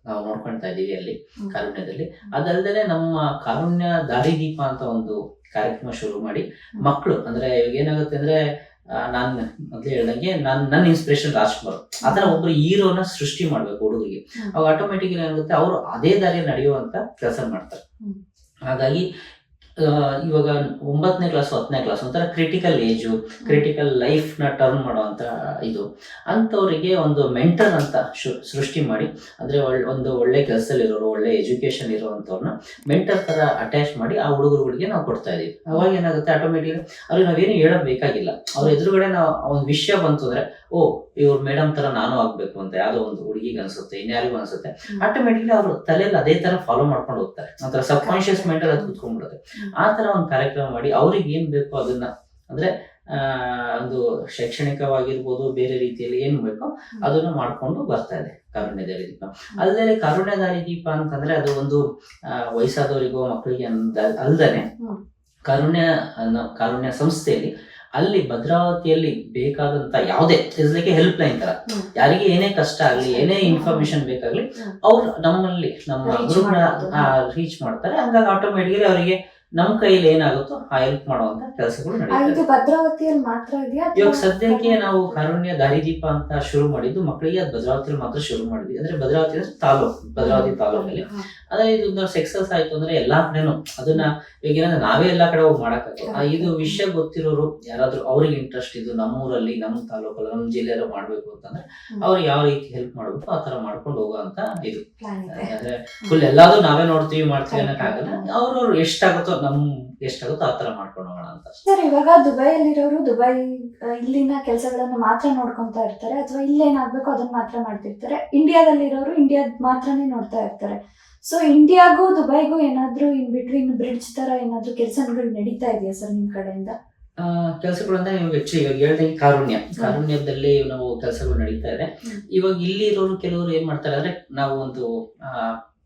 ನಾವು ನೋಡ್ಕೊಳ್ತಾ ಇದೀವಿ ಅಲ್ಲಿ ಕಾರುಣ್ಯದಲ್ಲಿ. ಅದಲ್ಲದೆ ನಮ್ಮ ಕಾರುಣ್ಯ ದಾರಿದೀಪ ಅಂತ ಒಂದು ಕಾರ್ಯಕ್ರಮ ಶುರು ಮಾಡಿ ಮಕ್ಕಳು, ಅಂದ್ರೆ ಇವಾಗ ಏನಾಗುತ್ತೆ ಅಂದ್ರೆ, ನಾನ್ ಮೊದ್ಲೇ ಹೇಳ್ದಂಗೆ ನನ್ನ ಇನ್ಸ್ಪಿರೇಷನ್ ರಾಜ್ಕುಮಾರ್ ಆತರ ಒಬ್ರು ಹೀರೋನ ಸೃಷ್ಟಿ ಮಾಡ್ಬೇಕು ಹುಡುಗರಿಗೆ. ಅವಾಗ ಆಟೋಮೆಟಿಕ್ ಏನಾಗುತ್ತೆ, ಅವರು ಅದೇ ದಾರಿಯಲ್ಲಿ ನಡೆಯುವಂತ ಕೆಲಸ ಮಾಡ್ತಾರೆ. ಹಾಗಾಗಿ ಇವಾಗ 9ನೇ ಕ್ಲಾಸ್ 10ನೇ ಕ್ಲಾಸ್ ಒಂಥರ ಕ್ರಿಟಿಕಲ್ ಏಜು, ಕ್ರಿಟಿಕಲ್ ಲೈಫ್ ನ ಟರ್ನ್ ಮಾಡುವಂತ ಇದು ಅಂತವರಿಗೆ ಒಂದು ಮೆಂಟರ್ ಅಂತ ಸೃಷ್ಟಿ ಮಾಡಿ, ಅಂದ್ರೆ ಒಂದು ಒಳ್ಳೆ ಕೆಲಸದಲ್ಲಿರೋರು, ಒಳ್ಳೆ ಎಜುಕೇಶನ್ ಇರುವಂತವ್ರನ್ನ ಮೆಂಟರ್ ತರ ಅಟ್ಯಾಚ್ ಮಾಡಿ ಆ ಹುಡುಗರುಗಳಿಗೆ ನಾವು ಕೊಡ್ತಾ ಇದೀವಿ. ಅವಾಗ ಏನಾಗುತ್ತೆ, ಆಟೋಮೆಟಿಕ್ ಅವ್ರಿಗೆ ನಾವೇನು ಹೇಳೋದ್ ಬೇಕಾಗಿಲ್ಲ. ಅವ್ರ ಎದುರುಗಡೆ ನಾವು ಒಂದು ವಿಷಯ ಬಂತು ಅಂದ್ರೆ, ಓ ಇವ್ರ ಮೇಡಮ್ ತರ ನಾನು ಆಗ್ಬೇಕು ಅಂತ ಯಾವ್ದೋ ಒಂದು ಹುಡುಗಿಗೆ ಅನ್ಸುತ್ತೆ, ಇನ್ಯಾರಿಗೂ ಅನ್ಸುತ್ತೆ, ಆಟೋಮೆಟಿಕ್ಲಿ ಅವ್ರ ತಲೆಯಲ್ಲಿ ಅದೇ ತರ ಫಾಲೋ ಮಾಡ್ಕೊಂಡು ಹೋಗ್ತಾರೆ. ಒಂಥರ ಸಬ್ ಕಾನ್ಶಿಯಸ್ ಮೈಂಡ್ ಅಲ್ಲಿ ಅದು ಕುತ್ಕೊಂಡ್ಬಿಡುತ್ತೆ. ಆ ತರ ಒಂದು ಕಾರ್ಯಕ್ರಮ ಮಾಡಿ ಅವ್ರಿಗೆ ಏನ್ ಬೇಕು ಅದನ್ನ, ಅಂದ್ರೆ ಒಂದು ಶೈಕ್ಷಣಿಕವಾಗಿರ್ಬೋದು, ಬೇರೆ ರೀತಿಯಲ್ಲಿ ಏನ್ ಬೇಕೋ ಅದನ್ನ ಮಾಡ್ಕೊಂಡು ಬರ್ತಾ ಇದೆ ಕಾರುಣ್ಯ ದಾರಿದೀಪ. ಅಲ್ಲದೆ ಕಾರುಣ್ಯ ದಾರಿದೀಪ ಅಂತಂದ್ರೆ ಅದು ಒಂದು ವಯಸ್ಸಾದವರಿಗೂ ಮಕ್ಕಳಿಗೆ ಅಲ್ದೇನೆ ಕಾರುಣ್ಯ ಸಂಸ್ಥೆಯಲ್ಲಿ ಅಲ್ಲಿ ಭದ್ರಾವತಿಯಲ್ಲಿ ಬೇಕಾದಂತ ಯಾವುದೇ ಹೆಲ್ಪ್ ಲೈನ್ ತರ, ಯಾರಿಗೆ ಏನೇ ಕಷ್ಟ ಆಗ್ಲಿ, ಏನೇ ಇನ್ಫಾರ್ಮೇಶನ್ ಬೇಕಾಗ್ಲಿ, ಅವ್ರು ನಮ್ಮಲ್ಲಿ ನಮ್ಮ ಗ್ರೂಪ್ ನ ರೀಚ್ ಮಾಡ್ತಾರೆ. ಹಂಗಾಗಿ ಆಟೋಮೆಟಿಕಲಿ ಅವರಿಗೆ ನಮ್ಮ ಕೈಯಲ್ಲಿ ಏನಾಗುತ್ತೋ ಆ ಹೆಲ್ಪ್ ಮಾಡುವಂತ ಕೆಲಸಗಳು ನಡೆಯುತ್ತೆ. ಭದ್ರಾವತಿಯಲ್ಲಿ ಮಾತ್ರ ಇದೆಯಾ? ಇವಾಗ ಸದ್ಯಕ್ಕೆ ನಾವು ಕಾರುಣ್ಯ ದಾರಿದೀಪ ಅಂತ ಶುರು ಮಾಡಿದ್ದು ಮಕ್ಕಳಿಗೆ, ಅದು ಭದ್ರಾವತಿಯಲ್ಲಿ ಮಾತ್ರ ಶುರು ಮಾಡಿದ್ವಿ. ಅಂದ್ರೆ ಭದ್ರಾವತಿ ಭದ್ರಾವತಿ ತಾಲೂಕಲ್ಲಿ. ಅದೇ ಇದು ಸಕ್ಸಸ್ ಆಯ್ತು ಅಂದ್ರೆ ಎಲ್ಲಾ ಕಡೆನೂ ಅದನ್ನ ಈಗ ನಾವೇ ಎಲ್ಲಾ ಕಡೆ ಹೋಗಿ ಮಾಡಕ್ಕಾಗಲ್ಲ. ಇದು ವಿಷಯ ಗೊತ್ತಿರೋರು ಯಾರಾದ್ರೂ ಅವ್ರಿಗೆ ಇಂಟ್ರೆಸ್ಟ್ ಇದ್ದು ನಮ್ಮೂರಲ್ಲಿ, ನಮ್ಮ ತಾಲೂಕಲ್ಲಿ, ನಮ್ಮ ಜಿಲ್ಲೆಯಲ್ಲೂ ಮಾಡ್ಬೇಕು ಅಂತಂದ್ರೆ ಅವ್ರಿಗೆ ಯಾವ ರೀತಿ ಹೆಲ್ಪ್ ಮಾಡ್ಬೇಕು ಆ ತರ ಮಾಡ್ಕೊಂಡು ಹೋಗುವಂತ ಇದು. ಅಂದ್ರೆ ಫುಲ್ ಎಲ್ಲಾದ್ರೂ ನಾವೇ ನೋಡ್ತೀವಿ ಮಾಡ್ತೀವಿ ಅನ್ನಕ್ಕಾಗಲ್ಲ. ಅವ್ರವ್ರು ಎಷ್ಟಾಗುತ್ತೋ ನಮ್ ಎಷ್ಟಾಗುತ್ತೋ ಆ ತರ ಮಾಡ್ಕೊಂಡು ಹೋಗೋಣ ಅಂತ. ಸರ್, ಇವಾಗ ದುಬೈಯಲ್ಲಿರೋರು ಇಲ್ಲಿನ ಕೆಲಸಗಳನ್ನ ಮಾತ್ರ ನೋಡ್ಕೊಂತಾ ಇರ್ತಾರೆ, ಅಥವಾ ಇಲ್ಲೇನಾಗ್ಬೇಕು ಅದನ್ನ ಮಾತ್ರ ಮಾಡ್ತಿರ್ತಾರೆ. ಇಂಡಿಯಾದಲ್ಲಿರೋರು ಇಂಡಿಯಾದ್ ಮಾತ್ರನೇ ನೋಡ್ತಾ ಇರ್ತಾರೆ. ಸೊ ಇಂಡಿಯಾಗೂ ದುಬೈಗೂ ಏನಾದ್ರೂ ಇನ್ ಬಿಟ್ವೀನ್ ಬ್ರಿಡ್ಜ್ ತರ ಏನಾದ್ರೂ ಕೆಲಸಗಳು ನಡೀತಾ ಇದೆಯಾ ಸರ್ ನಿಮ್ ಕಡೆಯಿಂದ? ಕೆಲಸಗಳು ಅಂದ್ರೆ ಇವಾಗ ಇವಾಗ ಹೇಳ್ದಂಗೆ ಕಾರುಣ್ಯದಲ್ಲಿ ನಾವು ಕೆಲಸಗಳು ನಡೀತಾ ಇದೆ. ಇವಾಗ ಇಲ್ಲಿ ಇರೋರು ಕೆಲವರು ಏನ್ ಮಾಡ್ತಾರೆ ಅಂದ್ರೆ, ನಾವು ಒಂದು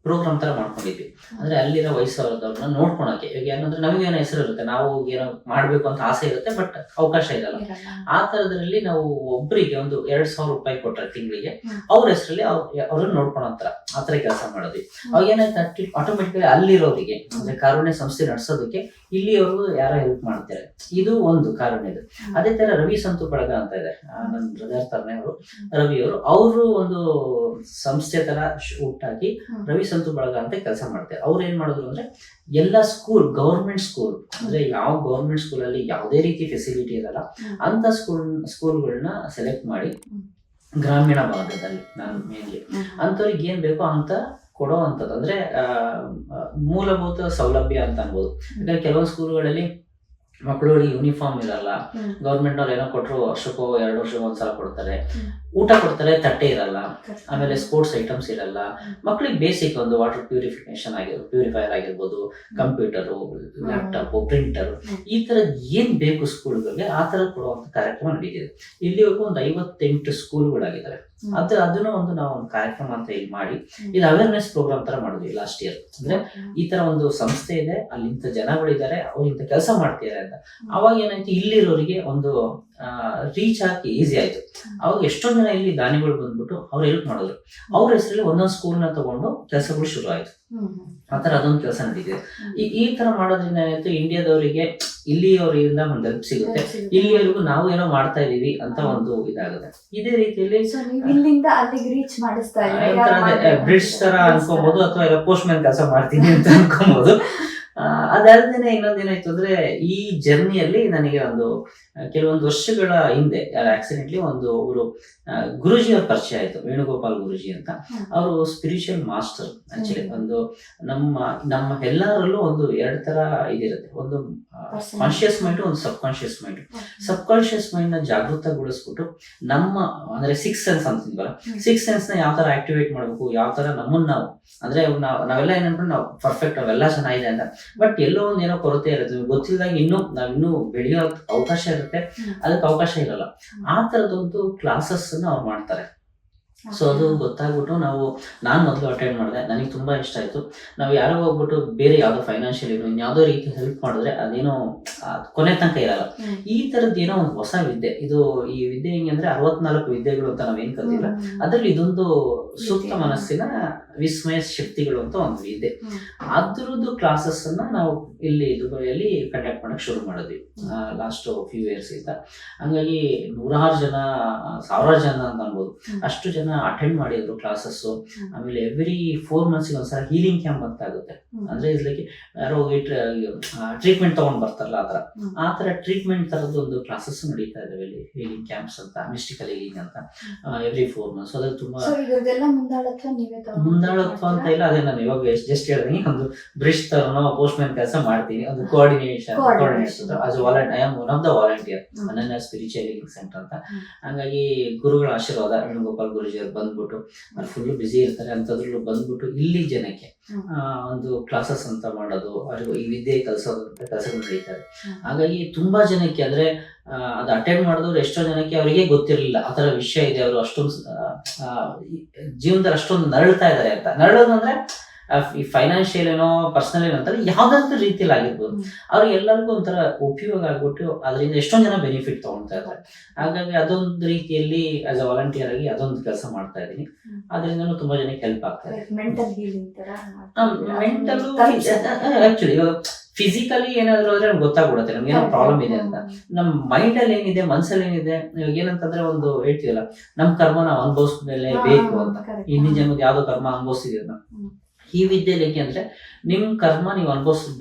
ಪ್ರೋಗ್ರಾಮ್ ತರ ಮಾಡ್ಕೊಂಡಿದ್ವಿ. ಅಂದ್ರೆ ಅಲ್ಲಿರೋ ವಯಸ್ಸಾದವ್ರನ್ನ ನೋಡ್ಕೊಳಕ್ಕೆ. ಇವಾಗ ಏನಂದ್ರೆ ನಮಗೇನೋ ಹೆಸರು ಇರುತ್ತೆ, ನಾವು ಏನೋ ಮಾಡ್ಬೇಕು ಅಂತ ಆಸೆ ಇರುತ್ತೆ, ಬಟ್ ಅವಕಾಶ ಇರಲ್ಲ. ಆ ತರದ್ರಲ್ಲಿ ನಾವು ಒಬ್ಬರಿಗೆ ಒಂದು 2,000 ರೂಪಾಯಿ ಕೊಟ್ರೆ ತಿಂಗಳಿಗೆ, ಅವ್ರ ಹೆಸರಲ್ಲಿ ಅವ್ರನ್ನ ನೋಡ್ಕೊಳೋ ಆ ತರ ಕೆಲಸ ಮಾಡೋದು. ಅವಾಗ ಏನಾಯ್ತು, ಆಟೋಮೆಟಿಕಲಿ ಅಲ್ಲಿರೋರಿಗೆ ಅಂದ್ರೆ ಕಾರುಣ್ಯ ಸಂಸ್ಥೆ ನಡೆಸೋದಕ್ಕೆ ಇಲ್ಲಿಯವರು ಯಾರೋ ಹೆಲ್ಪ್ ಮಾಡ್ತಾರೆ. ಇದು ಒಂದು ಕಾರುಣ್ಯದು. ಅದೇ ತರ ರವಿ ಸಂತು ಬಳಗ ಅಂತ ಇದೆ, ನನ್ನ ಬ್ರದರ್ ತರನೇ ರವಿ ಅವರು ಒಂದು ಸಂಸ್ಥೆ ತರ ಹುಟ್ಟಾಕಿ ರವಿ ಸಂತು ಬಳಗ ಅಂತ ಕೆಲಸ ಮಾಡ್ತಾರೆ. ಅವ್ರು ಏನ್ ಮಾಡಿದ್ರು ಅಂದ್ರೆ, ಎಲ್ಲ ಗವರ್ಮೆಂಟ್ ಸ್ಕೂಲ್ ಅಂದ್ರೆ ಯಾವ ಗವರ್ಮೆಂಟ್ ಸ್ಕೂಲ್ ಅಲ್ಲಿ ಯಾವುದೇ ರೀತಿ ಫೆಸಿಲಿಟಿ ಇರಲ್ಲ ಅಂತ ಸ್ಕೂಲ್ಗಳನ್ನ ಸೆಲೆಕ್ಟ್ ಮಾಡಿ ಗ್ರಾಮೀಣ ಭಾಗದಲ್ಲಿ ನಾನು ಮೇನ್ಲಿ ಅಂತವ್ರಿಗೆ ಏನ್ ಬೇಕೋ ಅಂತ ಕೊಡೋ ಅಂತದ್ದು. ಅಂದ್ರೆ ಮೂಲಭೂತ ಸೌಲಭ್ಯ ಅಂತ ಅನ್ಬೋದು. ಯಾಕಂದ್ರೆ ಕೆಲವೊಂದು ಸ್ಕೂಲ್ಗಳಲ್ಲಿ ಮಕ್ಕಳುಗಳಿಗೆ ಯೂನಿಫಾರ್ಮ್ ಇರಲ್ಲ, ಗೌರ್ಮೆಂಟ್ ಅವ್ರು ಏನೋ ಕೊಟ್ಟರು ವರ್ಷಕ್ಕೋ 2 ವರ್ಷಕ್ಕೋ ಒಂದ್ಸಲ ಕೊಡ್ತಾರೆ, ಊಟ ಕೊಡ್ತಾರೆ, ತಟ್ಟೆ ಇರಲ್ಲ, ಆಮೇಲೆ ಸ್ಪೋರ್ಟ್ಸ್ ಐಟಮ್ಸ್ ಇರಲ್ಲ. ಮಕ್ಳಿಗೆ ಬೇಸಿಕ್ ಒಂದು ವಾಟರ್ ಪ್ಯೂರಿಫೈಯರ್ ಆಗಿರ್ಬೋದು, ಕಂಪ್ಯೂಟರು, ಲ್ಯಾಪ್ಟಾಪ್, ಪ್ರಿಂಟರ್, ಈ ತರ ಏನ್ ಬೇಕು ಸ್ಕೂಲ್ಗಳಿಗೆ ಆ ತರ ಕೊಡುವಂತ ಕಾರ್ಯಕ್ರಮ ನಡೀತಿದೆ. ಇಲ್ಲಿವರೆಗೂ ಒಂದು 58 ಸ್ಕೂಲ್ಗಳಾಗಿದ್ದಾರೆ. ಅದನ್ನು ನಾವು ಒಂದು ಕಾರ್ಯಕ್ರಮ ಅಂತ ಇಲ್ಲಿ ಮಾಡಿ ಇದು ಅವೇರ್ನೆಸ್ ಪ್ರೋಗ್ರಾಮ್ ತರ ಮಾಡಿದ್ವಿ ಲಾಸ್ಟ್ ಇಯರ್. ಅಂದ್ರೆ ಈ ತರ ಒಂದು ಸಂಸ್ಥೆ ಇದೆ, ಅಲ್ಲಿ ಇಂಥ ಜನಗಳಿದ್ದಾರೆ, ಅವ್ರು ಇಂಥ ಕೆಲಸ ಮಾಡ್ತಿದ್ದಾರೆ ಅಂತ. ಅವಾಗ ಏನಾಯ್ತು, ಇಲ್ಲಿರೋರಿಗೆ ಒಂದು ರೀಚ್ ಆಗಿ ಈಸಿ ಆಯ್ತು. ಅವಾಗ ಎಷ್ಟೊಂದು ಜನ ಇಲ್ಲಿ ದಾನಿಗಳು ಬಂದ್ಬಿಟ್ಟು ಅವ್ರು ಹೆಲ್ಪ್ ಮಾಡಿದ್ರು. ಅವ್ರ ಹೆಸರಲ್ಲಿ ಒಂದೊಂದು ಸ್ಕೂಲ್ನ ತಗೊಂಡು ಕೆಲಸಗಳು ಶುರು ಆಯ್ತು. ಆತರ ಅದೊಂದು ಕೆಲಸ ನಡೀತಿದೆ. ಈ ತರ ಮಾಡೋದ್ರಿಂದ ಏನಾಯ್ತು, ಇಂಡಿಯಾದವರಿಗೆ ಇಲ್ಲಿಯವರಿಂದ ಒಂದು ಹೆಲ್ಪ್ ಸಿಗುತ್ತೆ, ಇಲ್ಲಿವರೆಗೂ ನಾವು ಏನೋ ಮಾಡ್ತಾ ಇದೀವಿ ಅಂತ ಒಂದು ಇದಾಗುತ್ತೆ. ಇದೇ ರೀತಿಯಲ್ಲಿ ಬ್ರಿಡ್ಜ್ ತರ ಅನ್ಕೊಬಹುದು, ಅಥವಾ ಪೋಸ್ಟ್ ಮ್ಯಾನ್ ಕೆಲಸ ಮಾಡ್ತೀನಿ ಅಂತ ಅನ್ಕೊಬಹುದು. ಅದಲ್ದೇನೆ ಇನ್ನೊಂದೇನಾಯ್ತು ಅಂದ್ರೆ, ಈ ಜರ್ನಿಯಲ್ಲಿ ನನಗೆ ಕೆಲವೊಂದು ವರ್ಷಗಳ ಹಿಂದೆ ಆಕ್ಸಿಡೆಂಟ್ಲಿ ಒಬ್ರು ಗುರುಜಿ ಅವ್ರ ಪರಿಚಯ ಆಯ್ತು, ವೇಣುಗೋಪಾಲ್ ಗುರುಜಿ ಅಂತ. ಅವರು ಸ್ಪಿರಿಚುವಲ್ ಮಾಸ್ಟರ್. ಆಕ್ಚುಲಿ ನಮ್ಮ ಎಲ್ಲರಲ್ಲೂ 2 ತರ ಇದಿರುತ್ತೆ, ಒಂದು ಕಾನ್ಶಿಯಸ್ ಮೈಂಡ್, ಒಂದು ಸಬ್ ಕಾನ್ಶಿಯಸ್ ಮೈಂಡ್. ಸಬ್ ಕಾನ್ಶಿಯಸ್ ಮೈಂಡ್ ನ ಜಾಗೃತಗೊಳಿಸ್ಬಿಟ್ಟು ಅಂದ್ರೆ 6 ಸೆನ್ಸ್ ಅಂತಿದ್ವಲ್ಲ, 6 ಸೆನ್ಸ್ ನ ಯಾವ ತರ ಆಕ್ಟಿವೇಟ್ ಮಾಡ್ಬೇಕು, ಯಾವ ತರ ನಮ್ಮನ್ನ ನಾವು ಅಂದ್ರೆ ನಾವೆಲ್ಲ ಏನ್ ಅನ್ಕೊಂಡು ನಾವು ಪರ್ಫೆಕ್ಟ್, ಅವೆಲ್ಲ ಚೆನ್ನಾಗಿದೆ ಅಂತ, ಬಟ್ ಎಲ್ಲೋ ಒಂದ್ ಏನೋ ಕೊರತೆ ಇರುತ್ತೆ, ಗೊತ್ತಿಲ್ಲದಾಗ ನಾವಿನ್ನೂ ಬೆಳೆಯೋ ಅವಕಾಶ ಇರುತ್ತೆ, ಅದಕ್ಕೆ ಅವಕಾಶ ಇರಲ್ಲ. ಆ ತರದೊಂದು ಕ್ಲಾಸಸ್ ಅವ್ರು ಮಾಡ್ತಾರೆ. ಸೊ ಅದು ಗೊತ್ತಾಗ್ಬಿಟ್ಟು ನಾನು ಮೊದಲು ಅಟೆಂಡ್ ಮಾಡಿದೆ, ನನಗೆ ತುಂಬಾ ಇಷ್ಟ ಆಯ್ತು. ನಾವು ಯಾರೋ ಹೋಗ್ಬಿಟ್ಟು ಬೇರೆ ಯಾವ್ದೋ ಫೈನಾನ್ಷಿಯಲ್ ಇನ್ಯಾವುದೋ ರೀತಿ ಹೆಲ್ಪ್ ಮಾಡಿದ್ರೆ ಅದೇನೋ ಕೊನೆ ತನಕ ಇರಲ್ಲ. ಈ ತರದ್ ಏನೋ ಒಂದು ಹೊಸ ವಿದ್ಯೆ ಇದು. ಈ ವಿದ್ಯೆ ಹೆಂಗೆ ಅಂದ್ರೆ 64 ವಿದ್ಯೆಗಳು ಅಂತ ನಾವೇನ್ ಕಲ್ತಿಲ್ಲ, ಅದ್ರಲ್ಲಿ ಇದೊಂದು ಸೂಕ್ತ ಮನಸ್ಸಿನ ವಿಸ್ಮಯ ಶಕ್ತಿಗಳು ಅಂತ ಒಂದು ವಿದ್ಯೆ. ಅದ್ರದ್ದು ಕ್ಲಾಸಸ್ ಅನ್ನ ನಾವು ಇಲ್ಲಿ ದುಬೈಯಲ್ಲಿ ಕಂಡಕ್ಟ್ ಮಾಡಕ್ ಶುರು ಮಾಡಿದ್ವಿ ಲಾಸ್ಟ್ ಫ್ಯೂ ಇಯರ್ಸ್ ಇಂದ. ಹಂಗಾಗಿ 100 ಜನ, 1000 ಜನ ಅಂತ ಅನ್ಬೋದು, ಅಷ್ಟು ಜನ ಅಟೆಂಡ್ ಮಾಡಿದ್ರು ಕ್ಲಾಸಸ್. ಆಮೇಲೆ ಎವ್ರಿ 4 ಮಂತ್ಸ್ ಒಂದ್ಸಲ ಹೀಲಿಂಗ್ ಕ್ಯಾಂಪ್ ಅಂತ ಆಗುತ್ತೆ. ಅಂದ್ರೆ ಇದ್ಲಿಕ್ಕೆ ಯಾರೋ ಹೋಗಿ ಟ್ರೀಟ್ಮೆಂಟ್ ತಗೊಂಡ್ ಬರ್ತಾರಲ್ಲ, ಆ ತರ ಟ್ರೀಟ್ಮೆಂಟ್ ತರದ್ದು ಒಂದು ಕ್ಲಾಸಸ್ ನಡೀತಾ ಇದಾವೆ ಇಲ್ಲಿ, ಹೀಲಿಂಗ್ ಕ್ಯಾಂಪ್ಸ್ ಅಂತ, ಮಿಸ್ಟಿಕಲ್ ಹೀಲಿಂಗ್ ಅಂತ, ಎವ್ರಿ 4 ಮಂತ್ಸ್. ಅದು ತುಂಬಾ ಮುಂದಾಳತ್ವ ಅಂತ ಇಲ್ಲ, ಅದೇ ನಾನು ಇವಾಗ ಜಸ್ಟ್ ಹೇಳ್ದಂಗೆ ಒಂದು ಬ್ರಿಡ್ಜ್ ತರನೋ ಪೋಸ್ಟ್ ಮ್ಯಾನ್ ಕೆಲಸ ಮಾಡ್ತೀನಿ, ಒಂದು coordination as I am one of the volunteer ಅನನ್ಯ ಸ್ಪಿರಿಚುವಲ್ ಹೀಲಿಂಗ್ ಸೆಂಟರ್ ಅಂತ. ಹಂಗಾಗಿ ಗುರುಗಳ ಆಶೀರ್ವಾದ, ವೇಣುಗೋಪಾಲ್ ಗುರುಜಿ ಅವ್ರು ಬಂದ್ಬಿಟ್ಟು ಫುಲ್ ಬಿಸಿ ಇರ್ತಾರೆ, ಅಂತದ್ರಲ್ಲೂ ಬಂದ್ಬಿಟ್ಟು ಇಲ್ಲಿ ಜನಕ್ಕೆ ಒಂದು ಕ್ಲಾಸಸ್ ಅಂತ ಮಾಡೋದು, ಅವ್ರಿಗೂ ಈ ವಿದ್ಯೆ ಕೆಲಸಗಳು ನಡೀತಾರೆ. ಹಾಗಾಗಿ ತುಂಬಾ ಜನಕ್ಕೆ ಅಂದ್ರೆ ಅದು ಅಟೆಂಡ್ ಮಾಡಿದವ್ರು ಎಷ್ಟೋ ಜನಕ್ಕೆ ಅವರಿಗೆ ಗೊತ್ತಿರಲಿಲ್ಲ ಆ ತರ ವಿಷಯ ಇದೆ, ಅವರು ಅಷ್ಟೊಂದು ಜೀವನದಲ್ಲಿ ಅಷ್ಟೊಂದು ನರಳ್ತಾ ಇದಾರೆ ಅಂತ. ನರಳೋದು ಅಂದ್ರೆ ಈ ಫೈನಾನ್ಷಿಯಲ್ ಏನೋ ಪರ್ಸನಲ್ ಏನೋ ಅಂತಾರೆ, ಯಾವ್ದಾದ್ರು ರೀತಿಯಲ್ಲಿ ಆಗಿರ್ಬೋದು, ಅವ್ರಿಗೆ ಎಲ್ಲರಿಗೂ ಒಂಥರ ಉಪಯೋಗ ಆಗ್ಬಿಟ್ಟು ಅದರಿಂದ ಎಷ್ಟೊಂದು ಜನ ಬೆನಿಫಿಟ್ ತಗೊಳ್ತಾ ಇದ್ದಾರೆ. ಹಾಗಾಗಿ ಅದೊಂದು ರೀತಿಯಲ್ಲಿ ಆಸ್ ಅ ವಾಲಂಟಿಯರ್ ಆಗಿ ಅದೊಂದು ಕೆಲಸ ಮಾಡ್ತಾ ಇದ್ದೀನಿ. ಅದರಿಂದನೂ ತುಂಬಾ ಜನಕ್ಕೆ ಹೆಲ್ಪ್ ಆಗ್ತಾ ಇದೆ. ಆಕ್ಚುಲಿ ಫಿಸಿಕಲಿ ಏನಾದ್ರು ಆದ್ರೆ ನಮ್ಗೆ ಗೊತ್ತಾಗ್ಬಿಡುತ್ತೆ ನಮ್ಗೆ ಏನೋ ಪ್ರಾಬ್ಲಮ್ ಇದೆ ಅಂತ. ನಮ್ ಮೈಂಡ್ ಅಲ್ಲಿ ಏನಿದೆ, ಮನ್ಸಲ್ಲಿ ಏನಿದೆ, ಇವಾಗ ಏನಂತಂದ್ರೆ ಒಂದು ಹೇಳ್ತೀವಲ್ಲ, ನಮ್ ಕರ್ಮ ನಾವು ಅನುಭವಿಸ್ಮೇಲೆ ಬೇಕು ಅಂತ. ಹಿಂದಿನ ಜನ್ಮದ ಯಾವ್ದೋ ಕರ್ಮ ಅನುಭವಿಸಿದೀವಿ ನಾವು. ಈ ವಿದ್ಯೆಯಲ್ಲಿ ಏಕೆ ಅಂದ್ರೆ ನಿಮ್ ಕರ್ಮ ನೀವು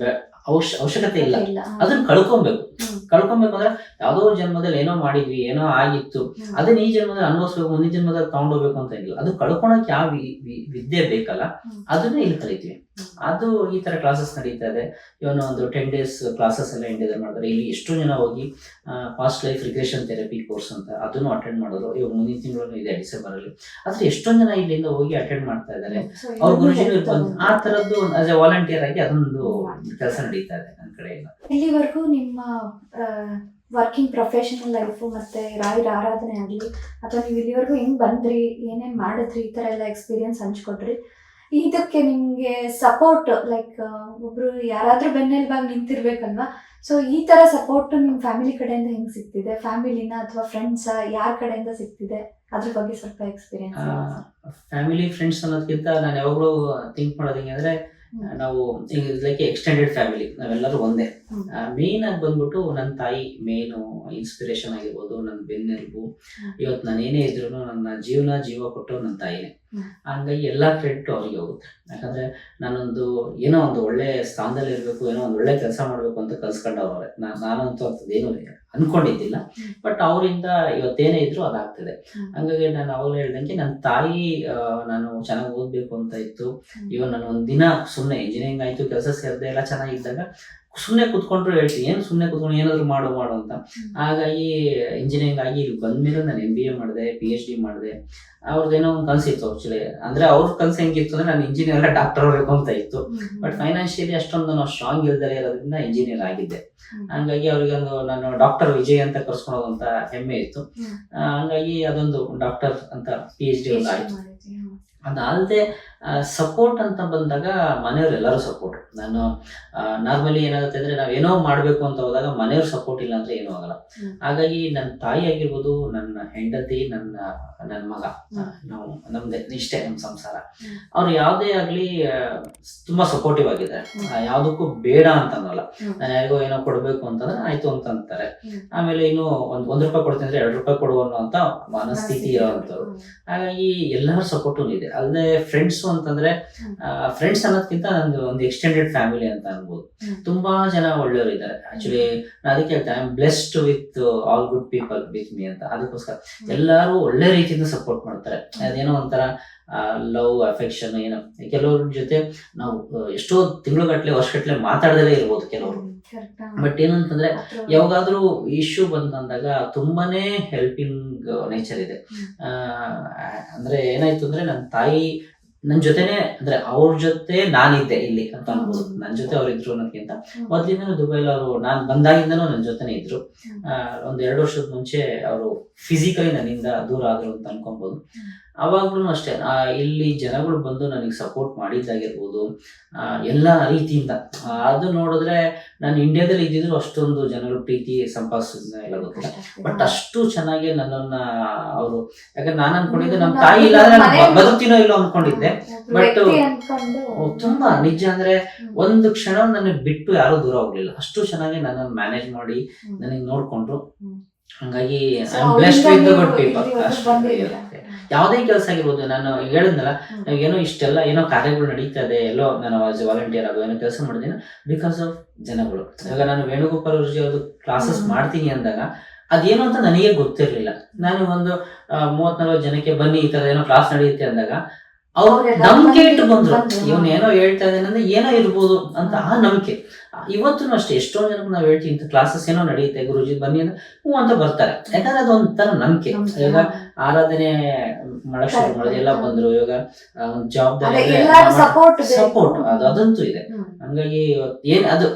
ಅವಶ್ಯಕತೆ ಇಲ್ಲ. ಇಲ್ಲ. ಅದನ್ನ ಕಳ್ಕೊಬೇಕು ಅಂದ್ರೆ ಯಾವ್ದೋ ಜನ್ಮದಲ್ಲಿ ಏನೋ ಮಾಡಿದ್ವಿ, ಏನೋ ಆಗಿತ್ತು, ಅದನ್ನ ಈ ಜನ್ಮದಲ್ಲಿ ಅನುಭವಿಸ್ಬೇಕು, ಮುಂದಿನ ಜನ್ಮದಲ್ಲಿ ತಗೊಂಡೋಗ್ಬೇಕು ಅಂತ ಇಲ್ಲ. ಅದು ಕಳ್ಕೊಳಕ್ ಯಾವ ವಿದ್ಯೆ ಬೇಕಲ್ಲ, ಅದನ್ನ ಇಲ್ಲಿ ಕಲಿತೀವಿ. ಅದು ಈ ತರ ಕ್ಲಾಸಸ್ ನಡೀತಾ ಇದೆ. ಇವನು ಒಂದು 10 days ಕ್ಲಾಸಸ್ ಎಲ್ಲ ಇಂಡಿಯಾದಲ್ಲಿ ಮಾಡ್ತಾರೆ. ಇಲ್ಲಿ ಎಷ್ಟೋ ಜನ ಹೋಗಿ past life regression therapy course ಅಂತ ಅದನ್ನು ಅಟೆಂಡ್ ಮಾಡಿದ್ರು. ಇವಾಗ ಮುಂದಿನ ತಿಂಗಳು ಇದೆ ಡಿಸೆಂಬರ್ ಅಲ್ಲಿ. ಆದ್ರೆ ಎಷ್ಟೊಂದ್ ಜನ ಇಲ್ಲಿಂದ ಹೋಗಿ ಅಟೆಂಡ್ ಮಾಡ್ತಾ ಇದ್ದಾರೆ. ಅವ್ರ ಗುರುಜಿನ ಆ ತರದ್ದು ಆಸ್ ಎ ವಾಲಂಟಿಯರ್ ಆಗಿ ಅದೊಂದು ಕೆಲಸ ನಡೀತಾ ಇದೆ ನನ್ನ ಕಡೆ ಇಲ್ಲ. ಇಲ್ಲಿವರೆಗೂ ನಿಮ್ಮ ವರ್ಕಿಂಗ್ ಪ್ರೊಫೆಷನಲ್ ಲೈಫು ಮತ್ತೆ ರಾಯರ ಆರಾಧನೆ ಆಗಲಿ ಅಥವಾ ನೀವು ಇಲ್ಲಿವರೆಗೂ ಹೆಂಗ್ ಬಂದ್ರಿ, ಏನೇನ್ ಮಾಡಿದ್ರಿ, ಈ ತರ ಎಲ್ಲ ಎಕ್ಸ್ಪೀರಿಯನ್ಸ್ ಹಂಚ್ಕೊಟ್ರಿ. ಇದಕ್ಕೆ ನಿಮ್ಗೆ ಸಪೋರ್ಟ್ ಲೈಕ್ ಒಬ್ರು ಯಾರಾದ್ರೂ ಬೆನ್ನೆಲುಬಾಗಿ ನಿಂತಿರ್ಬೇಕಲ್ವಾ. ಸೊ ಈ ತರ ಸಪೋರ್ಟ್ ನಿಮ್ ಫ್ಯಾಮಿಲಿ ಕಡೆಯಿಂದ ಹೆಂಗ್ ಸಿಗ್ತಿದೆ, ಫ್ಯಾಮಿಲಿನ ಅಥವಾ ಫ್ರೆಂಡ್ಸ್ ಯಾರ ಕಡೆಯಿಂದ ಸಿಗ್ತಿದೆ, ಅದ್ರ ಬಗ್ಗೆ ಸ್ವಲ್ಪ ಎಕ್ಸ್ಪೀರಿಯನ್ಸ್. ಫ್ಯಾಮಿಲಿ ಫ್ರೆಂಡ್ಸ್ ಅನ್ನೋದಕ್ಕಿಂತ ನಾನು ಯಾವಾಗಲೂ ಥಿಂಕ್ ಮಾಡೋದು ಹೆಂಗೆ ಅಂದ್ರೆ, ನಾವು ಲೈಕ್ ಎಕ್ಸ್ಟೆಂಡೆಡ್ ಫ್ಯಾಮಿಲಿ, ನಾವೆಲ್ಲರೂ ಒಂದೇ. ಮೇನ್ ಆಗಿ ಬಂದ್ಬಿಟ್ಟು ನನ್ನ ತಾಯಿ ಮೇನು ಇನ್ಸ್ಪಿರೇಷನ್ ಆಗಿರ್ಬೋದು, ನನ್ನ ಬೆನ್ನೆಲುಬು. ಇವತ್ತು ನಾನು ಏನೇ ಇದ್ರು ನನ್ನ ಜೀವ ಕೊಟ್ಟು ನನ್ನ ತಾಯಿನೇ. ಹಂಗಾಗಿ ಎಲ್ಲಾ ಕ್ರೆಡಿಟ್ ಅವ್ರಿಗೆ ಹೋಗುತ್ತೆ. ಯಾಕಂದ್ರೆ ನಾನೊಂದು ಏನೋ ಒಂದು ಒಳ್ಳೆ ಸ್ಥಾನದಲ್ಲಿ ಇರ್ಬೇಕು, ಏನೋ ಒಂದು ಒಳ್ಳೆ ಕೆಲಸ ಮಾಡ್ಬೇಕು ಅಂತ ಕಲ್ಸ್ಕೊಂಡವ್ರೆ. ನಾನಂತೂ ಅಂತದೇನು ಅನ್ಕೊಂಡಿದ್ದಿಲ್ಲ, ಬಟ್ ಅವರಿಂದ ಇವತ್ತೇನೇ ಇದ್ರು ಅದಾಗ್ತಿದೆ. ಹಂಗಾಗಿ ನಾನು ಅವಾಗಲೇ ಹೇಳ್ದಂಗೆ ನನ್ನ ತಾಯಿ ನಾನು ಚೆನ್ನಾಗಿ ಓದ್ಬೇಕು ಅಂತ ಇತ್ತು. ಇವನ್ ನಾನು ಒಂದ್ ದಿನ ಸುಮ್ಮನೆ ಇಂಜಿನಿಯರಿಂಗ್ ಆಯ್ತು, ಕೆಲಸ ಸೇರದೆ ಎಲ್ಲ ಚೆನ್ನಾಗಿದ್ದಾಗ ಸುಮ್ಮನೆ ಕುತ್ಕೊಂಡ್ರು ಹೇಳ್ತೀನಿ, ಏನು ಸುಮ್ಮನೆ ಕುತ್ಕೊಂಡು ಏನಾದ್ರು ಮಾಡು ಅಂತ. ಹಾಗಾಗಿ ಇಂಜಿನಿಯರಿಂಗ್ ಆಗಿ ಇಲ್ಲಿ ಬಂದ್ಮೇಲೆ ನಾನು MBA ಮಾಡಿದೆ, PhD ಮಾಡಿದೆ. ಅವ್ರದ್ದೇನೋ ಒಂದು ಕನಸಿತ್ತು ಆಕ್ಚುಲಿ. ಅಂದ್ರೆ ಅವ್ರ ಕನಸು ಹೆಂಗಿತ್ತು ಅಂದ್ರೆ ನಾನು ಇಂಜಿನಿಯರ್ ಡಾಕ್ಟರ್ ಆಗಬೇಕು ಅಂತ ಇತ್ತು. ಬಟ್ ಫೈನಾನ್ಷಿಯಲಿ ಅಷ್ಟೊಂದು ನಾವು ಸ್ಟ್ರಾಂಗ್ ಇಲ್ದಲೇ ಇರೋದ್ರಿಂದ ಇಂಜಿನಿಯರ್ ಆಗಿದ್ದೆ. ಹಂಗಾಗಿ ಅವ್ರಿಗೊಂದು ನಾನು ಡಾಕ್ಟರ್ ವಿಜಯ್ ಅಂತ ಕರ್ಸ್ಕೊಳೋದು ಅಂತ ಹೆಮ್ಮೆ ಇತ್ತು. ಹಂಗಾಗಿ ಅದೊಂದು ಡಾಕ್ಟರ್ ಅಂತ PhD ಒಂದು ಆಯ್ತು. ಅದಲ್ಲದೆ ಸಪೋರ್ಟ್ ಅಂತ ಬಂದಾಗ ಮನೆಯವ್ರೆಲ್ಲರೂ ಸಪೋರ್ಟ್. ನಾನು ನಾರ್ಮಲಿ ಏನಾಗುತ್ತೆ ಅಂದ್ರೆ ನಾವೇನೋ ಮಾಡ್ಬೇಕು ಅಂತ ಹೋದಾಗ ಮನೆಯವ್ರ ಸಪೋರ್ಟ್ ಇಲ್ಲ ಅಂದ್ರೆ ಏನೂ ಆಗಲ್ಲ. ಹಾಗಾಗಿ ನನ್ನ ತಾಯಿ ಆಗಿರ್ಬೋದು, ನನ್ನ ಹೆಂಡತಿ, ನನ್ನ ಮಗ, ನಾವು ನಮ್ದೆ ಇಷ್ಟೇ ನಮ್ಮ ಸಂಸಾರ. ಅವ್ರು ಯಾವ್ದೇ ಆಗ್ಲಿ ತುಂಬಾ ಸಪೋರ್ಟಿವ್ ಆಗಿದ್ದಾರೆ. ಯಾವ್ದಕ್ಕೂ ಬೇಡ ಅಂತ ಅನ್ನೋಲ್ಲ. ನಾನು ಯಾರಿಗೋ ಏನೋ ಕೊಡ್ಬೇಕು ಅಂತಂದ್ರೆ ಆಯ್ತು ಅಂತ ಅಂತಾರೆ. ಆಮೇಲೆ ಇನ್ನು ಒಂದ್ ರೂಪಾಯಿ ಕೊಡ್ತೀನಿ ಅಂದ್ರೆ 2 ರೂಪಾಯಿ ಕೊಡುವ ಅಂತ ಮನಸ್ಥಿತಿ ಇರೋಂಥವ್ರು. ಹಾಗಾಗಿ ಎಲ್ಲರ ಸಪೋರ್ಟು ಇದೆ. ಅಲ್ಲದೆ ಫ್ರೆಂಡ್ಸ್ ಅಂತಂದ್ರೆ ಫ್ರೆಂಡ್ಸ್ ಅನ್ನೋದಕ್ಕಿಂತ ನಂದು ಒಂದು ಎಕ್ಸ್ಟೆಂಡೆಡ್ ಫ್ಯಾಮಿಲಿ ಅಂತ ಅನ್ಬೋದು. ತುಂಬಾ ಜನ ಒಳ್ಳೆಯವರು ಇದ್ದಾರೆ. ಆಕ್ಚುಲಿ ಅದಕ್ಕೆ I am blessed with all good people with me ಅಂತ. ಅದಕ್ಕೋಸ್ಕರ ಎಲ್ಲರೂ ಒಳ್ಳೆ ರೀತಿಯಿಂದ ಸಪೋರ್ಟ್ ಮಾಡ್ತಾರೆ. ಅದೇನೋ ಒಂಥರ ಲವ್, ಅಫೆಕ್ಷನ್ ಏನೋ. ಕೆಲವ್ರ ಜೊತೆ ನಾವು ಎಷ್ಟೋ ತಿಂಗಳುಗಟ್ಲೆ ವರ್ಷಗಟ್ಲೆ ಮಾತಾಡದಲ್ಲೇ ಇರ್ಬೋದು ಕೆಲವರು. ಬಟ್ ಏನಂತಂದ್ರೆ ಯಾವಾಗಾದ್ರೂ ಇಶ್ಯೂ ಬಂತಂದಾಗ ತುಂಬಾನೇ ಹೆಲ್ಪಿಂಗ್ ನೇಚರ್ ಇದೆ. ಅಂದ್ರೆ ಏನಾಯ್ತು ಅಂದ್ರೆ ನನ್ನ ತಾಯಿ ನನ್ ಜೊತೆನೆ, ಅಂದ್ರೆ ಅವ್ರ ಜೊತೆ ನಾನಿದ್ದೆ ಇಲ್ಲಿ ಅಂತ ಅನ್ಬೋದು. ನನ್ ಜೊತೆ ಅವ್ರು ಇದ್ರು ಅನ್ನೋದಕ್ಕಿಂತ ಮೊದ್ಲಿಂದನೂ ದುಬೈಲಿ ಅವರು ನಾನ್ ಬಂದಾಗಿಂದನೂ ನನ್ನ ಜೊತೆನೆ ಇದ್ರು. 1-2 ವರ್ಷದ ಮುಂಚೆ ಅವರು ಫಿಸಿಕಲಿ ನನ್ನಿಂದ ದೂರ ಆದ್ರು ಅಂತ ಅನ್ಕೊಬಹುದು. ಅವಾಗ್ಲೂ ಅಷ್ಟೇ ಇಲ್ಲಿ ಜನಗಳು ಬಂದು ನನಗೆ ಸಪೋರ್ಟ್ ಮಾಡಿದ್ದಾಗಿರ್ಬೋದು ಎಲ್ಲಾ ರೀತಿಯಿಂದ. ಅದು ನೋಡಿದ್ರೆ ನಾನು ಇಂಡಿಯಾದಲ್ಲಿ ಇದ್ದಿದ್ರು ಅಷ್ಟೊಂದು ಜನಗಳು ಪ್ರೀತಿ ಸಂಪಾದಿಸಿದ ಎಲ್ಲ ಗೊತ್ತಿಲ್ಲ. ಬಟ್ ಅಷ್ಟು ಚೆನ್ನಾಗಿ ನನ್ನನ್ನ ಅವರು, ಯಾಕಂದ್ರೆ ನಾನು ಅನ್ಕೊಂಡಿದ್ದೆ ನಮ್ಮ ತಾಯಿ ಇಲ್ಲ ಅಂದ್ರೆ ಬದುಕ್ತೀನೋ ಇಲ್ಲೋ ಅನ್ಕೊಂಡಿದ್ದೆ. ಬಟ್ ತುಂಬಾ ನಿಜ ಅಂದ್ರೆ ಒಂದು ಕ್ಷಣ ನನ್ನ ಬಿಟ್ಟು ಯಾರು ದೂರ ಹೋಗ್ಲಿಲ್ಲ. ಅಷ್ಟು ಚೆನ್ನಾಗಿ ನನ್ನನ್ನು ಮ್ಯಾನೇಜ್ ಮಾಡಿ ನನಗೆ ನೋಡ್ಕೊಂಡ್ರು. ಹಂಗಾಗಿ I am blessed with the good people. ಯಾವುದೇ ಕೆಲಸ ಆಗಿರ್ಬೋದು, ನಾನು ಹೇಳಿದ್ನಲ್ಲ ಏನೋ ಇಷ್ಟೆಲ್ಲ ಏನೋ ಕಾರ್ಯಗಳು ನಡೀತಾ ಇದೆ, ಎಲ್ಲೋ ನಾನು ವಾಲಂಟಿಯರ್ ಆಗೋ ಏನೋ ಕೆಲಸ ಮಾಡಿದ್ದೀನಿ ಬಿಕಾಸ್ ಆಫ್ ಜನಗಳು. ಇವಾಗ ನಾನು ವೇಣುಗೋಪಾಲ್ ಗುರೂಜಿ ಅವ್ರದ್ದು ಕ್ಲಾಸಸ್ ಮಾಡ್ತೀನಿ ಅಂದಾಗ ಅದೇನು ಅಂತ ನನಗೆ ಗೊತ್ತಿರ್ಲಿಲ್ಲ. ನಾನು ಒಂದು 30-40 ಜನಕ್ಕೆ ಬನ್ನಿ ಈ ತರ ಏನೋ ಕ್ಲಾಸ್ ನಡೆಯುತ್ತೆ ಅಂದಾಗ ಅವ್ರು ನಂಬಿಕೆ ಇಟ್ಟು ಬಂದ್ರು. ಇವನ್ ಏನೋ ಹೇಳ್ತಾ ಇದ್ದಾನೆ ಅಂದ್ರೆ ಏನೋ ಇರ್ಬೋದು ಅಂತ ಆ ನಂಬಿಕೆ. ಇವತ್ತು ಅಷ್ಟೇ ಎಷ್ಟೊಂದ್ ಜನಕ್ಕೆ ನಾವ್ ಹೇಳ್ತೀವಿ ಇಂಥ ಕ್ಲಾಸಸ್ ಏನೋ ನಡೆಯುತ್ತೆ ಗುರುಜಿ ಬನ್ನಿ ಅಂದ್ರೆ ಹ್ಞೂ ಅಂತ ಬರ್ತಾರೆ. ಯಾಕಂದ್ರೆ ಅದೊಂಥರ ನಂಬಿಕೆ. ಇವಾಗ ಆರಾಧನೆ ಮಾಡಕ್ ಶುರು ಮಾಡಿದ್ರೆ ಎಲ್ಲ ಬಂದ್ರು. ಇವಾಗ ಒಂದು ಜವಾಬ್ದಾರಿ ಸಪೋರ್ಟ್ ಅದಂತೂ ಇದೆ. ಹಂಗಾಗಿ ಏನ್ ಅದು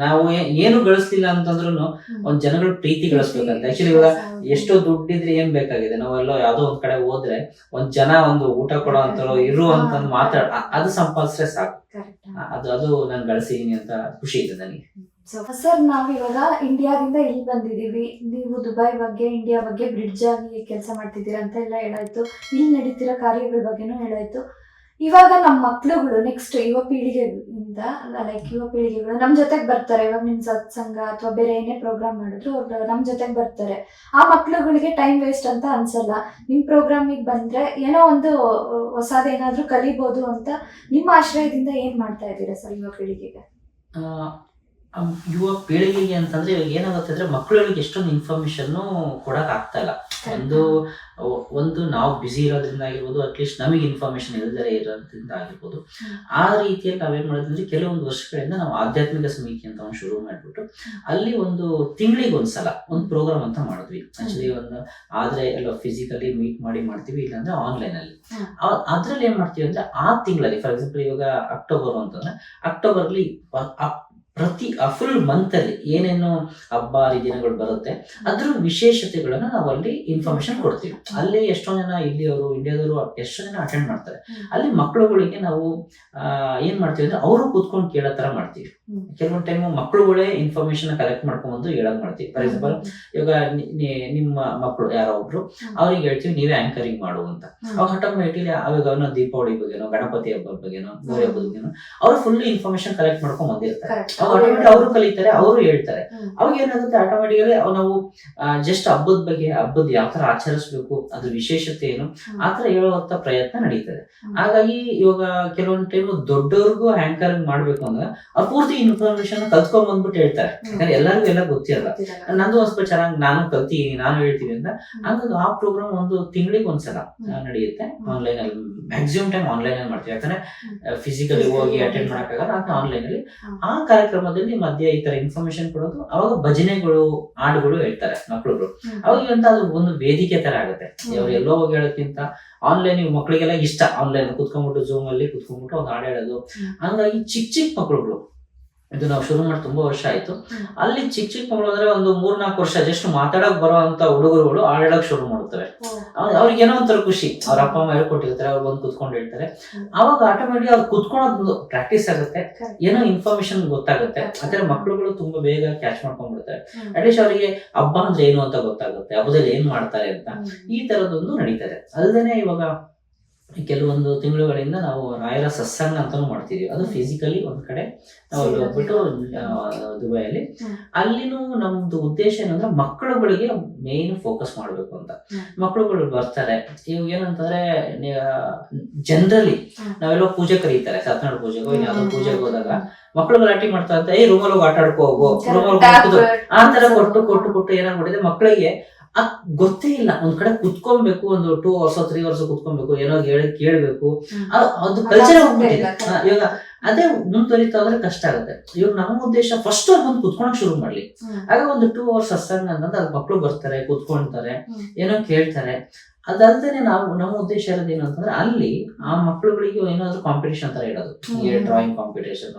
ನಾವು ಏನು ಗಳಿಸ್ಲಿಲ್ಲ ಅಂತಂದ್ರು ಒಂದ್ ಜನಗಳ ಪ್ರೀತಿ ಗಳಿಸ್ಬೇಕಂತ. ಆಕ್ಚುಲಿ ಇವಾಗ ಎಷ್ಟೋ ದುಡ್ಡಿದ್ರೆ ಏನ್ ಬೇಕಾಗಿದೆ, ನಾವೆಲ್ಲೋ ಯಾವ್ದೋ ಒಂದ್ ಕಡೆ ಹೋದ್ರೆ ಒಂದ್ ಜನ ಒಂದು ಊಟ ಕೊಡೋ ಅಂತರೋ ಇರು ಅಂತಂದು ಅದು ಸಂಪಾದಿಸ್ರೆ ಸಾಕು. ಅದು ನಾನು ಗಳಿಸಿದೀನಿ ಅಂತ ಖುಷಿ ಇದೆ ನನಗೆ. ಸರ್, ನಾವಿವಾಗ ಇಂಡಿಯಾದಿಂದ ಇಲ್ಲಿ ಬಂದಿದೀವಿ. ನೀವು ದುಬೈ ಬಗ್ಗೆ, ಇಂಡಿಯಾ ಬಗ್ಗೆ ಬ್ರಿಡ್ಜ್ ಆಗಿ ಕೆಲಸ ಮಾಡ್ತಿದ್ದೀರಾ ಅಂತ ಎಲ್ಲ ಹೇಳಾಯ್ತು. ಇಲ್ಲಿ ನಡೀತಿರೋ ಕಾರ್ಯಗಳ ಬಗ್ಗೆನೂ ಹೇಳಾಯ್ತು. ಇವಾಗ ನಮ್ಮ ಮಕ್ಳುಗಳು ನೆಕ್ಸ್ಟ್ ಯುವ ಪೀಳಿಗೆಯಿಂದ ಯುವ ಪೀಳಿಗೆಗಳು ನಮ್ ಜೊತೆಗೆ ಬರ್ತಾರೆ. ಇವಾಗ ನಿಮ್ ಸತ್ಸಂಗ ಅಥವಾ ಬೇರೆ ಏನೇ ಪ್ರೋಗ್ರಾಮ್ ಮಾಡಿದ್ರು ಅವ್ರು ನಮ್ ಜೊತೆಗೆ ಬರ್ತಾರೆ. ಆ ಮಕ್ಳುಗಳಿಗೆ ಟೈಮ್ ವೇಸ್ಟ್ ಅಂತ ಅನ್ಸಲ್ಲ. ನಿಮ್ ಪ್ರೋಗ್ರಾಮಿಗೆ ಬಂದ್ರೆ ಏನೋ ಒಂದು ಹೊಸದೇನಾದ್ರೂ ಕಲಿಬಹುದು ಅಂತ ನಿಮ್ಮ ಆಶ್ರಯದಿಂದ ಏನ್ ಮಾಡ್ತಾ ಇದ್ದೀರಾ ಸರ್ ಯುವ ಪೀಳಿಗೆಗೆ? ಯುವ ಪೀಳಿಗೆಗೆ ಅಂತಂದ್ರೆ ಇವಾಗ ಏನಾಗುತ್ತೆ ಅಂದ್ರೆ ಮಕ್ಕಳುಗಳಿಗೆ ಎಷ್ಟೊಂದು ಇನ್ಫಾರ್ಮೇಶನ್ ಕೊಡಕ್ ಆಗ್ತಾ ಇಲ್ಲ. ಒಂದು ನಾವು ಬ್ಯುಸಿ ಇರೋದ್ರಿಂದ ಆಗಿರ್ಬೋದು, ಅಟ್ಲೀಸ್ಟ್ ನಮಗೆ ಇನ್ಫಾರ್ಮೇಶನ್ ಇಲ್ಲದೇ ಇರೋದ್ರಿಂದ ಆಗಿರ್ಬೋದು. ಆ ರೀತಿಯಲ್ಲಿ ನಾವೇನ್ ಮಾಡಿದ್ವಿ, ಕೆಲವೊಂದು ವರ್ಷಗಳಿಂದ ನಾವು ಆಧ್ಯಾತ್ಮಿಕ ಸಮಿತಿ ಅಂತ ಒಂದು ಶುರು ಮಾಡ್ಬಿಟ್ಟು ಅಲ್ಲಿ ಒಂದು ತಿಂಗಳಿಗೆ ಒಂದ್ಸಲ ಒಂದು ಪ್ರೋಗ್ರಾಮ್ ಅಂತ ಮಾಡಿದ್ವಿ. ಆಕ್ಚುಲಿ ಆದ್ರೆ ಎಲ್ಲ ಫಿಸಿಕಲಿ ಮೀಟ್ ಮಾಡಿ ಮಾಡ್ತೀವಿ, ಇಲ್ಲಾಂದ್ರೆ ಆನ್ಲೈನ್ ಅಲ್ಲಿ. ಅದ್ರಲ್ಲಿ ಏನ್ ಮಾಡ್ತೀವಿ ಅಂದ್ರೆ ಆ ತಿಂಗಳಲ್ಲಿ, ಫಾರ್ ಎಕ್ಸಾಂಪಲ್ ಇವಾಗ ಅಕ್ಟೋಬರ್ ಅಂತಂದ್ರೆ ಅಕ್ಟೋಬರ್ಲಿ ಪ್ರತಿ ಫುಲ್ ಮಂತ್ ಅಲ್ಲಿ ಏನೇನು ಹಬ್ಬ ಹರಿದಿನಗಳು ಬರುತ್ತೆ ಅದ್ರ ವಿಶೇಷತೆಗಳನ್ನ ನಾವು ಅಲ್ಲಿ ಇನ್ಫಾರ್ಮೇಶನ್ ಕೊಡ್ತೀವಿ. ಅಲ್ಲಿ ಎಷ್ಟೊಂದ್ ಜನ ಇಲ್ಲಿಯವರು ಇಂಡಿಯಾದವರು ಎಷ್ಟೋ ಜನ ಅಟೆಂಡ್ ಮಾಡ್ತಾರೆ. ಅಲ್ಲಿ ಮಕ್ಕಳುಗಳಿಗೆ ನಾವು ಏನ್ ಮಾಡ್ತೀವಿ ಅಂದ್ರೆ ಅವರು ಕೂತ್ಕೊಂಡು ಕೇಳೋ ತರ ಮಾಡ್ತೀವಿ. ಕೆಲವೊಂದು ಟೈಮ್ ಮಕ್ಕಳುಗಳೇ ಇನ್ಫಾರ್ಮೇಶನ್ ಕಲೆಕ್ಟ್ ಮಾಡ್ಕೊಂಡ್ಬಂದು ಹೇಳಕ್ ಮಾಡ್ತೀವಿ. ಫಾರ್ ಎಕ್ಸಾಂಪಲ್ ಇವಾಗ ನಿಮ್ಮ ಮಕ್ಕಳು ಯಾರೋ ಒಬ್ರು ಅವ್ರಿಗೆ ಹೇಳ್ತೀವಿ ನೀವೇ ಆಂಕರಿಂಗ್ ಮಾಡು ಅಂತ. ಅವಾಗ ಆಟೋಮೆಟಿಕ್ಲಿ ಅವಾಗ ಅವನ ದೀಪಾವಳಿ ಬಗ್ಗೆನೋ, ಗಣಪತಿ ಹಬ್ಬದ ಬಗ್ಗೆನೋ, ಗೌರಿ ಹಬ್ಬದ ಬಗ್ಗೆನೋ ಅವ್ರು ಫುಲ್ ಇನ್ಫಾರ್ಮೇಶನ್ ಕಲೆಕ್ಟ್ ಮಾಡ್ಕೊಂಡ್ ಬಂದಿರ್ತಾರೆ. ಅವರು ಕಲಿತಾರೆ, ಅವರು ಹೇಳ್ತಾರೆ. ಅವಾಗ ಏನಾಗುತ್ತೆ, ಆಟೋಮೆಟಿಕಲಿ ನಾವು ಜಸ್ಟ್ ಹಬ್ಬದ ಬಗ್ಗೆ, ಹಬ್ಬದ ಯಾವ ತರ ಆಚರಿಸ್ಬೇಕು, ಅದ್ರ ವಿಶೇಷತೆ ಏನು, ಆತರ ಹೇಳುವಂತ ಪ್ರಯತ್ನ ನಡೀತದೆ. ಹಾಗಾಗಿ ಇವಾಗ ಕೆಲವೊಂದು ಟೈಮ್ ದೊಡ್ಡವ್ರಿಗೂ ಆಂಕರಿಂಗ್ ಮಾಡ್ಬೇಕು ಅಂದ್ರೆ ಅವ್ರು ಪೂರ್ತಿ ಇನ್ಫಾರ್ಮೇಶನ್ ಕಲ್ತ್ಕೊಂಡ್ ಬಂದ್ಬಿಟ್ಟು ಹೇಳ್ತಾರೆ. ಯಾಕಂದ್ರೆ ಎಲ್ಲರಿಗೂ ಎಲ್ಲ ಗೊತ್ತಿರಲ್ಲ. ನಂದು ಒಂದ್ ಸ್ವಲ್ಪ ಚೆನ್ನಾಗಿ ನಾನು ಕಲ್ತೀನಿ, ನಾನು ಹೇಳ್ತೀನಿ ಅಂತ. ಹಂಗಾಗಿ ಆ ಪ್ರೋಗ್ರಾಮ್ ಒಂದು ತಿಂಗಳಿಗೆ ಒಂದ್ಸಲ ನಡೆಯುತ್ತೆ. ಆನ್ಲೈನ್ ಅಲ್ಲಿ ಮ್ಯಾಕ್ಸಿಮಮ್ ಟೈಮ್ ಆನ್ಲೈನ್ ಅಲ್ಲಿ ಮಾಡ್ತೀವಿ. ಯಾಕಂದ್ರೆ ಫಿಸಿಕಲಿ ಹೋಗಿ ಅಟೆಂಡ್ ಮಾಡಕ್ಕಾಗಲ್ಲ, ಅದನ್ನ ಆನ್ಲೈನ್ ಅಲ್ಲಿ. ಆ ಕಾರ್ಯಕ್ರಮದಲ್ಲಿ ಮಧ್ಯ ಈ ತರ ಇನ್ಫಾರ್ಮೇಶನ್ ಕೊಡೋದು, ಅವಾಗ ಭಜನೆಗಳು, ಹಾಡುಗಳು ಹೇಳ್ತಾರೆ ಮಕ್ಕಳು. ಅವಾಗ ಅಂತ ಅದು ಒಂದು ವೇದಿಕೆ ತರ ಆಗುತ್ತೆ. ಅವ್ರು ಎಲ್ಲೋ ಹೋಗಿ ಹೇಳೋಕ್ಕಿಂತ ಆನ್ಲೈನ್ ಮಕ್ಕಳಿಗೆಲ್ಲ ಇಷ್ಟ. ಆನ್ಲೈನ್ ಕುತ್ಕೊಂಡ್ಬಿಟ್ಟು ಜೂಮ್ ಅಲ್ಲಿ ಕುತ್ಕೊಂಡ್ಬಿಟ್ಟು ಒಂದು ಹಾಡು ಹೇಳೋದು. ಹಂಗಾಗಿ ಚಿಕ್ಕ ಮಕ್ಕಳುಗಳು, ಇದು ನಾವು ಶುರು ಮಾಡಿ ತುಂಬಾ ವರ್ಷ ಆಯ್ತು. ಅಲ್ಲಿ ಚಿಕ್ಕ ಮಕ್ಕಳು ಅಂದ್ರೆ ಒಂದು 3-4 ವರ್ಷ ಜಸ್ಟ್ ಮಾತಾಡಕ್ ಬರೋ ಅಂತ ಹುಡುಗರುಗಳು ಹಾಡಕ್ ಶುರು ಮಾಡುತ್ತವೆ. ಅವ್ರಿಗೆ ಏನೋ ಒಂಥರ ಖುಷಿ, ಅವ್ರ ಅಪ್ಪ ಅಮ್ಮ ಹೇಳ್ಕೊಟ್ಟಿರ್ತಾರೆ, ಅವ್ರು ಬಂದು ಕುತ್ಕೊಂಡು ಹೇಳ್ತಾರೆ. ಅವಾಗ ಆಟೋಮೆಟಿಕ್ ಅವ್ರು ಕುತ್ಕೊಳ್ಳೋದು ಪ್ರಾಕ್ಟೀಸ್ ಆಗುತ್ತೆ, ಏನೋ ಇನ್ಫಾರ್ಮೇಶನ್ ಗೊತ್ತಾಗುತ್ತೆ. ಆದ್ರೆ ಮಕ್ಕಳುಗಳು ತುಂಬಾ ಬೇಗ ಕ್ಯಾಚ್ ಮಾಡ್ಕೊಂಡ್ಬಿಡ್ತಾರೆ. ಅಟ್ಲೀಸ್ಟ್ ಅವರಿಗೆ ಹಬ್ಬ ಅಂದ್ರೆ ಏನು ಅಂತ ಗೊತ್ತಾಗುತ್ತೆ, ಹಬ್ಬದಲ್ಲಿ ಏನ್ ಮಾಡ್ತಾರೆ ಅಂತ. ಈ ತರದೊಂದು ನಡೀತದೆ. ಅಲ್ಲದೇನೆ ಇವಾಗ ಕೆಲವೊಂದು ತಿಂಗಳುಗಳಿಂದ ನಾವು ರಾಯರ ಸತ್ಸಂಗ ಅಂತಾನು ಮಾಡ್ತಿದೀವಿ. ಅದು ಫಿಸಿಕಲಿ ಒಂದ್ ಕಡೆ ನಾವು ಅಲ್ಲಿ ಹೋಗ್ಬಿಟ್ಟು ದುಬೈಯಲ್ಲಿ, ಅಲ್ಲಿನೂ ನಮ್ದು ಉದ್ದೇಶ ಏನಂದ್ರೆ ಮಕ್ಕಳುಗಳಿಗೆ ಮೇನ್ ಫೋಕಸ್ ಮಾಡ್ಬೇಕು ಅಂತ. ಮಕ್ಕಳುಗಳು ಬರ್ತಾರೆ. ಇವಾಗ ಏನಂತಂದ್ರೆ ಜನರಲಿ ನಾವೆಲ್ಲೋ ಪೂಜೆ ಕರೀತಾರೆ, ಸತ್ಯನಾರಾಯಣ ಪೂಜೆಗೋ ಯಾವ್ದೋ ಪೂಜೆಗೆ ಹೋದಾಗ ಮಕ್ಕಳು ಗಲಾಟೆ ಮಾಡ್ತಾ ಅಂತ ರೂಮಲ್ಲಿ ಹೋಗಿ ಆಟ ಆಡ್ಕೋ ಹೋಗು, ರೂಮಲ್ಲಿ ಆ ತರ ಕೊಟ್ಟು ಏನಾಗ್ಬಿಟ್ಟಿದೆ ಮಕ್ಕಳಿಗೆ ಗೊತ್ತೇ ಇಲ್ಲ. ಒಂದ್ ಕಡೆ ಕುತ್ಕೊಬೇಕು, ಒಂದು 2 ವರ್ಷ 3 ವರ್ಷ ಕುತ್ಕೊಬೇಕು, ಏನೋ ಕೇಳ್ಬೇಕು, ಅದು ಕಲ್ಚರ್ ಹೋಗ್ಬಿಟ್ಟಿದೆ. ಇವಾಗ ಅದೇ ಮುಂದುವರಿತಾ ಹೋದ್ರೆ ಕಷ್ಟ ಆಗುತ್ತೆ. ಇವಾಗ ನಮ್ಮ ಉದ್ದೇಶ ಫಸ್ಟ್ ಬಂದು ಕುತ್ಕೊಳಕ್ ಶುರು ಮಾಡ್ಲಿ. ಆಗ ಒಂದು 2 ವರ್ಷ ಸತ್ಸಂಗ ಅಂತಂದ್ರೆ ಅದ್ ಮಕ್ಳು ಬರ್ತಾರೆ, ಕುತ್ಕೊಂತಾರೆ, ಏನೋ ಕೇಳ್ತಾರೆ. ಅದಲ್ದೇನೆ ನಮ್ಮ ಉದ್ದೇಶ ಇರೋದೇನು ಅಂತಂದ್ರೆ ಅಲ್ಲಿ ಆ ಮಕ್ಕಳುಗಳಿಗೆ ಏನಾದ್ರು ಕಾಂಪಿಟೇಷನ್ ತರ ಇಡೋದು. ಡ್ರಾಯಿಂಗ್ ಕಾಂಪಿಟೇಷನ್,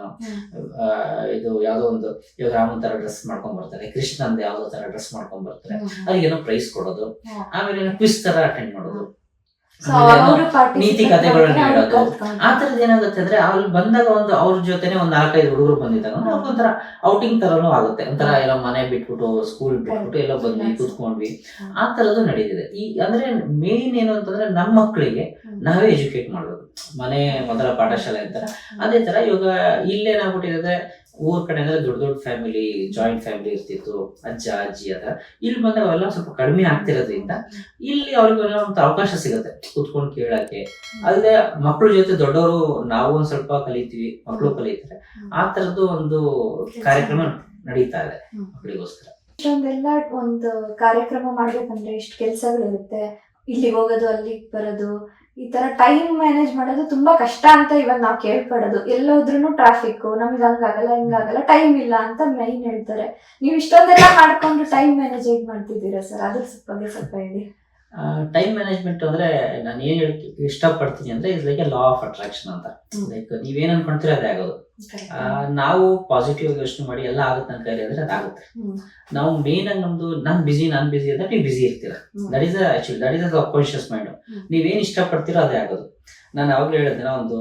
ಇದು ಯಾವ್ದೋ ಒಂದು ಇವಾಗ ರಾಮನ್ ತರ ಡ್ರೆಸ್ ಮಾಡ್ಕೊಂಡ್ ಬರ್ತಾರೆ, ಕೃಷ್ಣಂದ್ ಯಾವ್ದೋ ತರ ಡ್ರೆಸ್ ಮಾಡ್ಕೊಂಡ್ ಬರ್ತಾರೆ, ಅವ್ರಿಗೆ ಏನೋ ಪ್ರೈಸ್ ಕೊಡೋದು. ಆಮೇಲೆ ಏನೋ ಕ್ವಿಸ್ ತರ ಅಟೆಂಡ್ ಮಾಡೋದು, ನೀತಿ ಕಥೆಗಳನ್ನ ಹೇಳೋದು. ಆ ತರದ್ ಏನಾಗುತ್ತೆ ಅಂದ್ರೆ ಅಲ್ಲಿ ಬಂದಾಗ ಒಂದು ಅವ್ರ ಜೊತೆನೆ ಒಂದ್ 4-5 ಹುಡುಗರು ಬಂದಿದ್ದಾಗ ಒಂಥರ ಔಟಿಂಗ್ ತರನು ಆಗುತ್ತೆ. ಒಂಥರ ಎಲ್ಲ ಮನೆ ಬಿಟ್ಬಿಟ್ಟು, ಸ್ಕೂಲ್ ಬಿಟ್ಬಿಟ್ಟು ಎಲ್ಲ ಬಂದ್ವಿ, ಕೂತ್ಕೊಂಡ್ವಿ, ಆ ತರದ್ದು ನಡೀತಿದೆ. ಅಂದ್ರೆ ಮೇನ್ ಏನು ಅಂತಂದ್ರೆ ನಮ್ಮ ಮಕ್ಕಳಿಗೆ ನಾವೇ ಎಜುಕೇಟ್ ಮಾಡ್ಬೇಕು. ಮನೆ ಮೊದಲ ಪಾಠಶಾಲೆ ಅಂತಾರೆ. ಅದೇ ತರ ಇವಾಗ ಇಲ್ಲೇನಾಗ್ಬಿಟ್ಟಿದೆ, ಊರ್ ಕಡೆ ಅಂದ್ರೆ ದೊಡ್ಡ ಫ್ಯಾಮಿಲಿ, ಜಾಯಿಂಟ್ ಫ್ಯಾಮಿಲಿ ಇರ್ತಿತ್ತು, ಅಜ್ಜ ಅಜ್ಜಿ ಅದ. ಇಲ್ಲಿ ಬಂದಾಗ ಅವೆಲ್ಲ ಸ್ವಲ್ಪ ಕಡಿಮೆ ಆಗ್ತಿರೋದ್ರಿಂದ ಇಲ್ಲಿ ಅವ್ರಿಗೆ ಒಂದು ಅವಕಾಶ ಸಿಗುತ್ತೆ ಕುತ್ಕೊಂಡು ಕೇಳಕ್ಕೆ. ಅಲ್ಲದೆ ಮಕ್ಕಳ ಜೊತೆ ದೊಡ್ಡವರು ನಾವು ಒಂದ್ ಸ್ವಲ್ಪ ಕಲಿತೀವಿ, ಮಕ್ಕಳು ಕಲಿತಾರೆ. ಆ ತರದ್ದು ಒಂದು ಕಾರ್ಯಕ್ರಮ ನಡೀತಾ ಇದೆ ಮಕ್ಕಳಿಗೋಸ್ಕರ. ಇಷ್ಟೊಂದೆಲ್ಲ ಒಂದು ಕಾರ್ಯಕ್ರಮ ಮಾಡ್ಬೇಕಂದ್ರೆ ಇಷ್ಟು ಕೆಲ್ಸಗಳಿರುತ್ತೆ. ಇಲ್ಲಿ ಹೋಗೋದು, ಅಲ್ಲಿಗೆ ಬರೋದು, ಈ ತರ ಟೈಮ್ ಮ್ಯಾನೇಜ್ ಮಾಡೋದು ತುಂಬಾ ಕಷ್ಟ ಅಂತ ಇವಾಗ ನಾವು ಕೇಳ್ಪಡೋದು. ಎಲ್ಲೋದ್ರೂ ಟ್ರಾಫಿಕ್, ನಮ್ಗೆ ಹಂಗಾಗಲ್ಲ ಹಿಂಗಾಗಲ್ಲ, ಟೈಮ್ ಇಲ್ಲ ಅಂತ ಮೈನ್ ಹೇಳ್ತಾರೆ. ನೀವು ಇಷ್ಟೊಂದೆಲ್ಲ ಮಾಡ್ಕೊಂಡು ಟೈಮ್ ಮ್ಯಾನೇಜ್ ಹೇಗ್ ಮಾಡ್ತಿದ್ದೀರಾ ಸರ್? ಅದ್ರ ಬಗ್ಗೆ ಸ್ವಲ್ಪ ಹೇಳಿ. ಟೈಮ್ ಮ್ಯಾನೇಜ್ಮೆಂಟ್ ಅಂದ್ರೆ ನಾನು ಏನ್ ಹೇಳಕ್ ಇಷ್ಟಪಡ್ತೀನಿ ಅಂದ್ರೆ it's like a law of attraction ಅಂತ. ಲೈಕ್ ನೀವೇನ್ ಅನ್ಕೊಂತೀರ ಅದೇ ಆಗೋದು. ನಾವು ಪಾಸಿಟಿವ್ ಯೋಚನೆ ಮಾಡಿ ಎಲ್ಲ ಆಗುತ್ತೆ ನನ್ನ ಕೈಲಿ ಅಂದ್ರೆ ಅದಾಗುತ್ತೆ. ನಾವು ಮೇನ್ ಆಗಿ ನಮ್ದು ನಾನ್ ಬಿಸಿ ಅಂದ್ರೆ ನೀವು ಬಿಸಿ ಇರ್ತೀರಾ. That is sub conscious mind. ನೀವೇನ್ ಇಷ್ಟಪಡ್ತೀರೋ ಅದೇ ಆಗೋದು. ನಾನು ಅವಾಗ್ಲೂ ಹೇಳಿದೆ, ಒಂದು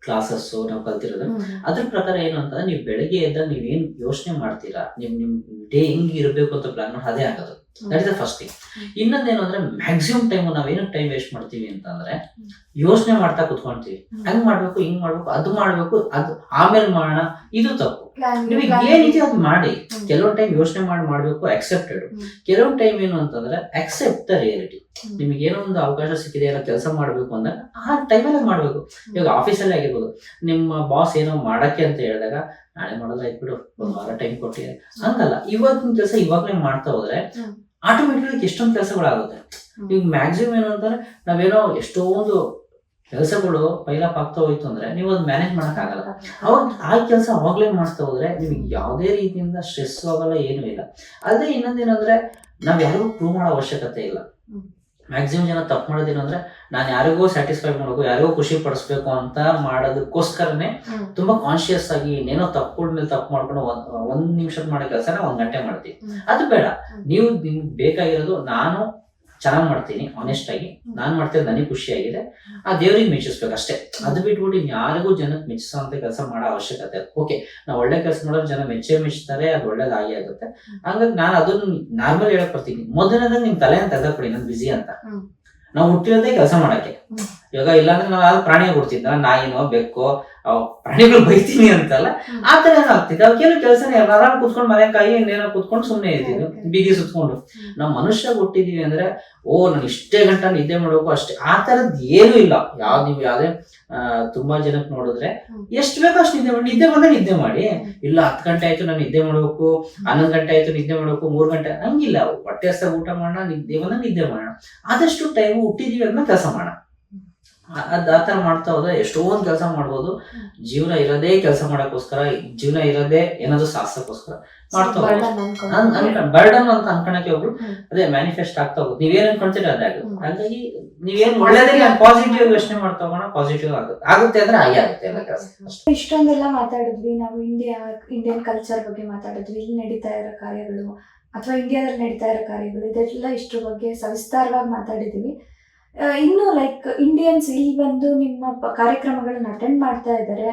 ಕ್ಲಾಸಸ್ ನಾವು ಕಲ್ತಿರೋದು ಅದ್ರ ಪ್ರಕಾರ ಏನು ಅಂತಂದ್ರೆ ನೀವು ಬೆಳಗ್ಗೆ ಎದ್ದಾಗ ನೀವೇನ್ ಯೋಚನೆ ಮಾಡ್ತೀರಾ, ನಿಮ್ ಡೇ ಹೆಂಗ್ ಇರ್ಬೇಕು ಅಂತ ಪ್ಲಾನ್ ಮಾಡಿ ಅದೇ ಆಗೋದು. That is the first thing. ಇನ್ನೊಂದೇನು ಅಂದ್ರೆ ಮ್ಯಾಕ್ಸಿಮಮ್ ಟೈಮ್ ನಾವೇನಕ್ಕೆ ಟೈಮ್ ವೇಸ್ಟ್ ಮಾಡ್ತೀವಿ ಅಂತಂದ್ರೆ ಯೋಚನೆ ಮಾಡ್ತಾ ಕುತ್ಕೊಂತೀವಿ. ಹಂಗ್ ಮಾಡ್ಬೇಕು, ಹಿಂಗ್ ಮಾಡ್ಬೇಕು, ಅದು ಮಾಡ್ಬೇಕು, ಅದು ಆಮೇಲೆ ಮಾಡೋಣ, ಇದು ತಪ್ಪು. ನಿಮಗೆ ಏನಿದೆಯೋ ಅದು ಮಾಡಿ. ಕೆಲವೊಂದು ಟೈಮ್ ಯೋಚನೆ ಮಾಡ್ಬೇಕು, ಅಕ್ಸೆಪ್ಟೆಡ್. ಕೆಲವೊಂದು ಟೈಮ್ ಏನು ಅಂತಂದ್ರೆ ಅಕ್ಸೆಪ್ಟ್ ದ ರಿಯಾಲಿಟಿ. ನಿಮಗೆ ಏನೋ ಒಂದು ಅವಕಾಶ ಸಿಕ್ಕಿದೆ, ಏನೋ ಕೆಲಸ ಮಾಡ್ಬೇಕು ಅಂದಾಗ ಆ ಟೈಮಲ್ಲಿ ಮಾಡ್ಬೇಕು. ಇವಾಗ ಆಫೀಸಲ್ಲಿ ಆಗಿರ್ಬೋದು, ನಿಮ್ಮ ಬಾಸ್ ಏನೋ ಮಾಡಕ್ಕೆ ಅಂತ ಹೇಳಿದಾಗ ನಾಳೆ ಮಾಡಿದ್ರೆ ಆಯ್ತು ಬಿಡು, ಒಂದ್ ವಾರ ಟೈಮ್ ಕೊಟ್ಟಿದೆ ಹಂಗಲ್ಲ. ಇವಾಗಿನ ಕೆಲಸ ಇವಾಗ್ಲೇ ಮಾಡ್ತಾ ಹೋದ್ರೆ ಆಟೋಮೆಟಿಕ್ ಎಷ್ಟೊಂದು ಕೆಲಸಗಳಾಗುತ್ತೆ. ಈಗ ಮ್ಯಾಕ್ಸಿಮಮ್ ಏನು ಅಂತಂದ್ರೆ ನಾವೇನೋ ಎಷ್ಟೊಂದು ಕೆಲಸಗಳು ಪೈಲಪ್ ಆಗ್ತಾ ಹೋಯ್ತು ಅಂದ್ರೆ ನೀವು ಅದ್ ಮ್ಯಾನೇಜ್ ಮಾಡಕ್ ಆಗಲ್ಲ. ಅವಾಗ ಆ ಕೆಲಸ ಅವಾಗ್ಲೇ ಮಾಡ್ತಾ ಹೋದ್ರೆ ನಿಮ್ಗೆ ಯಾವುದೇ ರೀತಿಯಿಂದ ಸ್ಟ್ರೆಸ್ ಆಗಲ್ಲ, ಏನೂ ಇಲ್ಲ. ಅದೇ ಇನ್ನೊಂದೇನಂದ್ರೆ ನಾವ್ ಯಾರಿಗೂ ಪ್ರೂವ್ ಮಾಡೋ ಅವಶ್ಯಕತೆ ಇಲ್ಲ. ಮ್ಯಾಕ್ಸಿಮಮ್ ಜನ ತಪ್ಪು ಮಾಡೋದೇನು ಅಂದ್ರೆ ನಾನು ಯಾರಿಗೋ ಸ್ಯಾಟಿಸ್ಫೈ ಮಾಡಬೇಕು, ಯಾರಿಗೋ ಖುಷಿ ಪಡಿಸ್ಬೇಕು ಅಂತ ಮಾಡೋದಕ್ಕೋಸ್ಕರನೇ ತುಂಬಾ ಕಾನ್ಶಿಯಸ್ ಆಗಿ ಇನ್ನೇನೋ ತಪ್ಪುಗಳ ಮೇಲೆ ತಪ್ಪು ಮಾಡ್ಕೊಂಡು ಒಂದ್ ನಿಮಿಷ ಮಾಡೋ ಕೆಲಸನ 1 ಗಂಟೆ ಮಾಡ್ತೀವಿ. ಅದು ಬೇಡ. ನೀವು ನಿಮ್ಗೆ ಬೇಕಾಗಿರೋದು ನಾನು ಚೆನ್ನಾಗಿ ಮಾಡ್ತೀನಿ, ಆನೆಸ್ಟ್ ಆಗಿ ನಾನ್ ಮಾಡ್ತೀನಿ, ನನಗೆ ಖುಷಿ ಆಗಿದೆ, ಆ ದೇವ್ರಿಗೆ ಮೆಚ್ಚಿಸ್ಬೇಕು ಅಷ್ಟೇ. ಅದು ಬಿಟ್ಬಿಟ್ಟು ಯಾರಿಗೂ ಜನಕ್ಕೆ ಮೆಚ್ಚಿಸೋಂತ ಕೆಲಸ ಮಾಡೋ ಅವಶ್ಯಕತೆ. ಓಕೆ, ನಾವು ಒಳ್ಳೆ ಕೆಲಸ ಮಾಡೋರು ಜನ ಮೆಚ್ಚಿಸ್ತಾರೆ, ಅದು ಒಳ್ಳೇದಾಗಿ ಆಗುತ್ತೆ. ಹಂಗಾಗಿ ನಾನು ಅದನ್ನ ನಾರ್ಮಲ್ ಹೇಳಕ್ ಬರ್ತೀನಿ. ಮೊದಲನೇದಾಗ ನಿಮ್ ತಲೆ ಅಂತ ತೆಗೆದ್ಬಿಡಿ, ನಾನು ಬಿಸಿ ಅಂತ. ನಾವು ಹುಟ್ಟಿರೋದೇ ಕೆಲಸ ಮಾಡಕ್ಕೆ. ಇವಾಗ ಇಲ್ಲಾಂದ್ರೆ ನಾವು ಯಾವ್ದು ಪ್ರಾಣಿಗೆ ಕೊಡ್ತಿದ್ದ, ನಾಯಿನೋ ಬೆಕ್ಕೋ ಪ್ರಾಣಿಗಳು ಬೈತೀನಿ ಅಂತಲ್ಲ, ಆ ತರ ಏನಾಗ್ತಿದ್ದೆ. ಅವ್ ಕೆಲವು ಕೆಲಸನೇ ಆರಾಮ್ ಕುತ್ಕೊಂಡು ಮನೆ ಕಾಯಿ ಇನ್ನೇನೋ ಕುತ್ಕೊಂಡು ಸುಮ್ಮನೆ ಇರ್ತಿದ್ವಿ ಬೀದಿ ಸುತ್ಕೊಂಡು. ನಾವು ಮನುಷ್ಯ ಕೊಟ್ಟಿದೀವಿ ಅಂದ್ರೆ ನಾನು ಇಷ್ಟೇ ಗಂಟೆ ನಿದ್ದೆ ಮಾಡ್ಬೇಕು ಅಷ್ಟೇ, ಆ ತರದ್ ಏನೂ ಇಲ್ಲ. ನೀವು ಯಾವ್ದೇ ತುಂಬಾ ಜನಕ್ಕೆ ನೋಡಿದ್ರೆ ಎಷ್ಟು ಬೇಕೋ ಅಷ್ಟು ನಿದ್ದೆ ಬಂದ್ರೆ ನಿದ್ದೆ ಮಾಡಿ. ಇಲ್ಲ 10 ಗಂಟೆ ಆಯ್ತು ನಾನು ನಿದ್ದೆ ಮಾಡ್ಬೇಕು, 11 ಗಂಟೆ ಆಯ್ತು ನಿದ್ದೆ ಮಾಡ್ಬೇಕು, 3 ಗಂಟೆ ಹಂಗಿಲ್ಲ. ಹೊಟ್ಟೆ ಹಸ್ದಾಗ ಊಟ ಮಾಡೋಣ, ನಿದ್ದೆ ಬಂದ್ರೆ ನಿದ್ದೆ ಮಾಡೋಣ. ಆದಷ್ಟು ಟೈಮ್ ಹುಟ್ಟಿದೀವಿ ಅದನ್ನ ಕೆಲಸ ಮಾಡೋಣ. ಆ ತರ ಮಾಡ್ತಾ ಹೋದ್ರೆ ಎಷ್ಟೊಂದು ಕೆಲಸ ಮಾಡ್ಬೋದು. ಜೀವನ ಇರೋದೇ ಕೆಲಸ ಮಾಡಕ್ಕೋಸ್ಕರ, ಜೀವನ ಇರೋದೇ ಏನಾದ್ರು ಸಾಧಿಸಕ್ಕೋಸ್ಕರ ಮಾಡ್ತಾ ಹೋಗ್ಬೋದು. ಬರ್ಡನ್ ಅಂತ ಅನ್ಕೊಳಕ್ಕೆ ಹೋಗ್ರು ಅದೇ ಮ್ಯಾನಿಫೆಸ್ಟ್ ಆಗ್ತಾ ಹೋಗುತ್ತೆ. ನೀವೇನ್ ಅನ್ಕೊಂತೀರ ಅದೇ ಆಗುತ್ತೆ. ಹಾಗಾಗಿ ನೀವೇನ್ ಒಳ್ಳೇದೇ ಪಾಸಿಟಿವ್ ಯೋಚನೆ ಮಾಡ್ತಾ ಹೋಗೋಣ, ಪಾಸಿಟಿವ್ ಆಗುತ್ತೆ ಅಂದ್ರೆ ಆಗುತ್ತೆ ಎಲ್ಲ ಕೆಲಸ. ಇಷ್ಟೊಂದೆಲ್ಲ ಮಾತಾಡಿದ್ವಿ ನಾವು. ಇಂಡಿಯನ್ ಕಲ್ಚರ್ ಬಗ್ಗೆ ಮಾತಾಡಿದ್ವಿ, ಇಲ್ಲಿ ನಡೀತಾ ಇರೋ ಕಾರ್ಯಗಳು ಅಥವಾ ಇಂಡಿಯಾದಲ್ಲಿ ನಡೀತಾ ಇರೋ ಕಾರ್ಯಗಳು, ಇದೆಲ್ಲ ಇಷ್ಟ್ರ ಬಗ್ಗೆ ಸವಿಸ್ತಾರವಾಗಿ ಮಾತಾಡಿದೀವಿ. ಇನ್ನು ಲೈಕ್ ಇಂಡಿಯನ್ಸ್ ಇಲ್ಲಿ ಬಂದು ನಿಮ್ಮ ಕಾರ್ಯಕ್ರಮಗಳನ್ನ ಅಟೆಂಡ್ ಮಾಡ್ತಾ ಇದ್ದಾರೆ,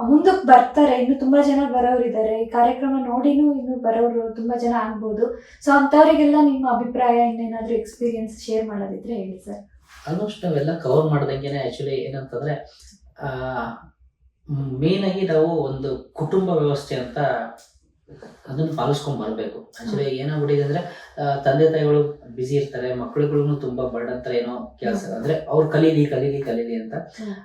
ಮುಂದಕ್ಕೆ ಬರ್ತಾರೆ, ಇನ್ನು ತುಂಬಾ ಜನ ಬರೋರಿದ್ದಾರೆ. ಈ ಕಾರ್ಯಕ್ರಮ ನೋಡಿನೂ ಇನ್ನು ಬರೋರು ತುಂಬಾ ಜನ ಆಗ್ಬೋದು. ಸೊ ಅಂತವರಿಗೆಲ್ಲ ನಿಮ್ಮ ಅಭಿಪ್ರಾಯ, ಇನ್ನೇನಾದ್ರೂ ಎಕ್ಸ್ಪೀರಿಯನ್ಸ್ ಶೇರ್ ಮಾಡೋದಿದ್ರೆ ಹೇಳಿ ಸರ್. ಆಲ್ಮೋಸ್ಟ್ ನಾವೆಲ್ಲ ಕವರ್ ಮಾಡ್ದಂಗೆನೆ ಆಕ್ಚುಲಿ ಏನಂತಂದ್ರೆ ಮೇನ್ ಆಗಿ ನಾವು ಒಂದು ಕುಟುಂಬ ವ್ಯವಸ್ಥೆ ಅಂತ ಅದನ್ನ ಪಾಲಿಸ್ಕೊಂಡ್ ಬರ್ಬೇಕು. ಆಕ್ಚುಲಿ ಏನಾಗ್ಬಿಟ್ಟಿದೆ ಅಂದ್ರೆ ತಂದೆ ತಾಯಿಗಳು ಬಿಸಿ ಇರ್ತಾರೆ, ಮಕ್ಳುಗಳು ತುಂಬಾ ಬರ್ಡಂತಾರೆ ಏನೋ ಕೆಲಸ ಅಂದ್ರೆ ಅವ್ರು ಕಲೀಲಿ ಅಂತ.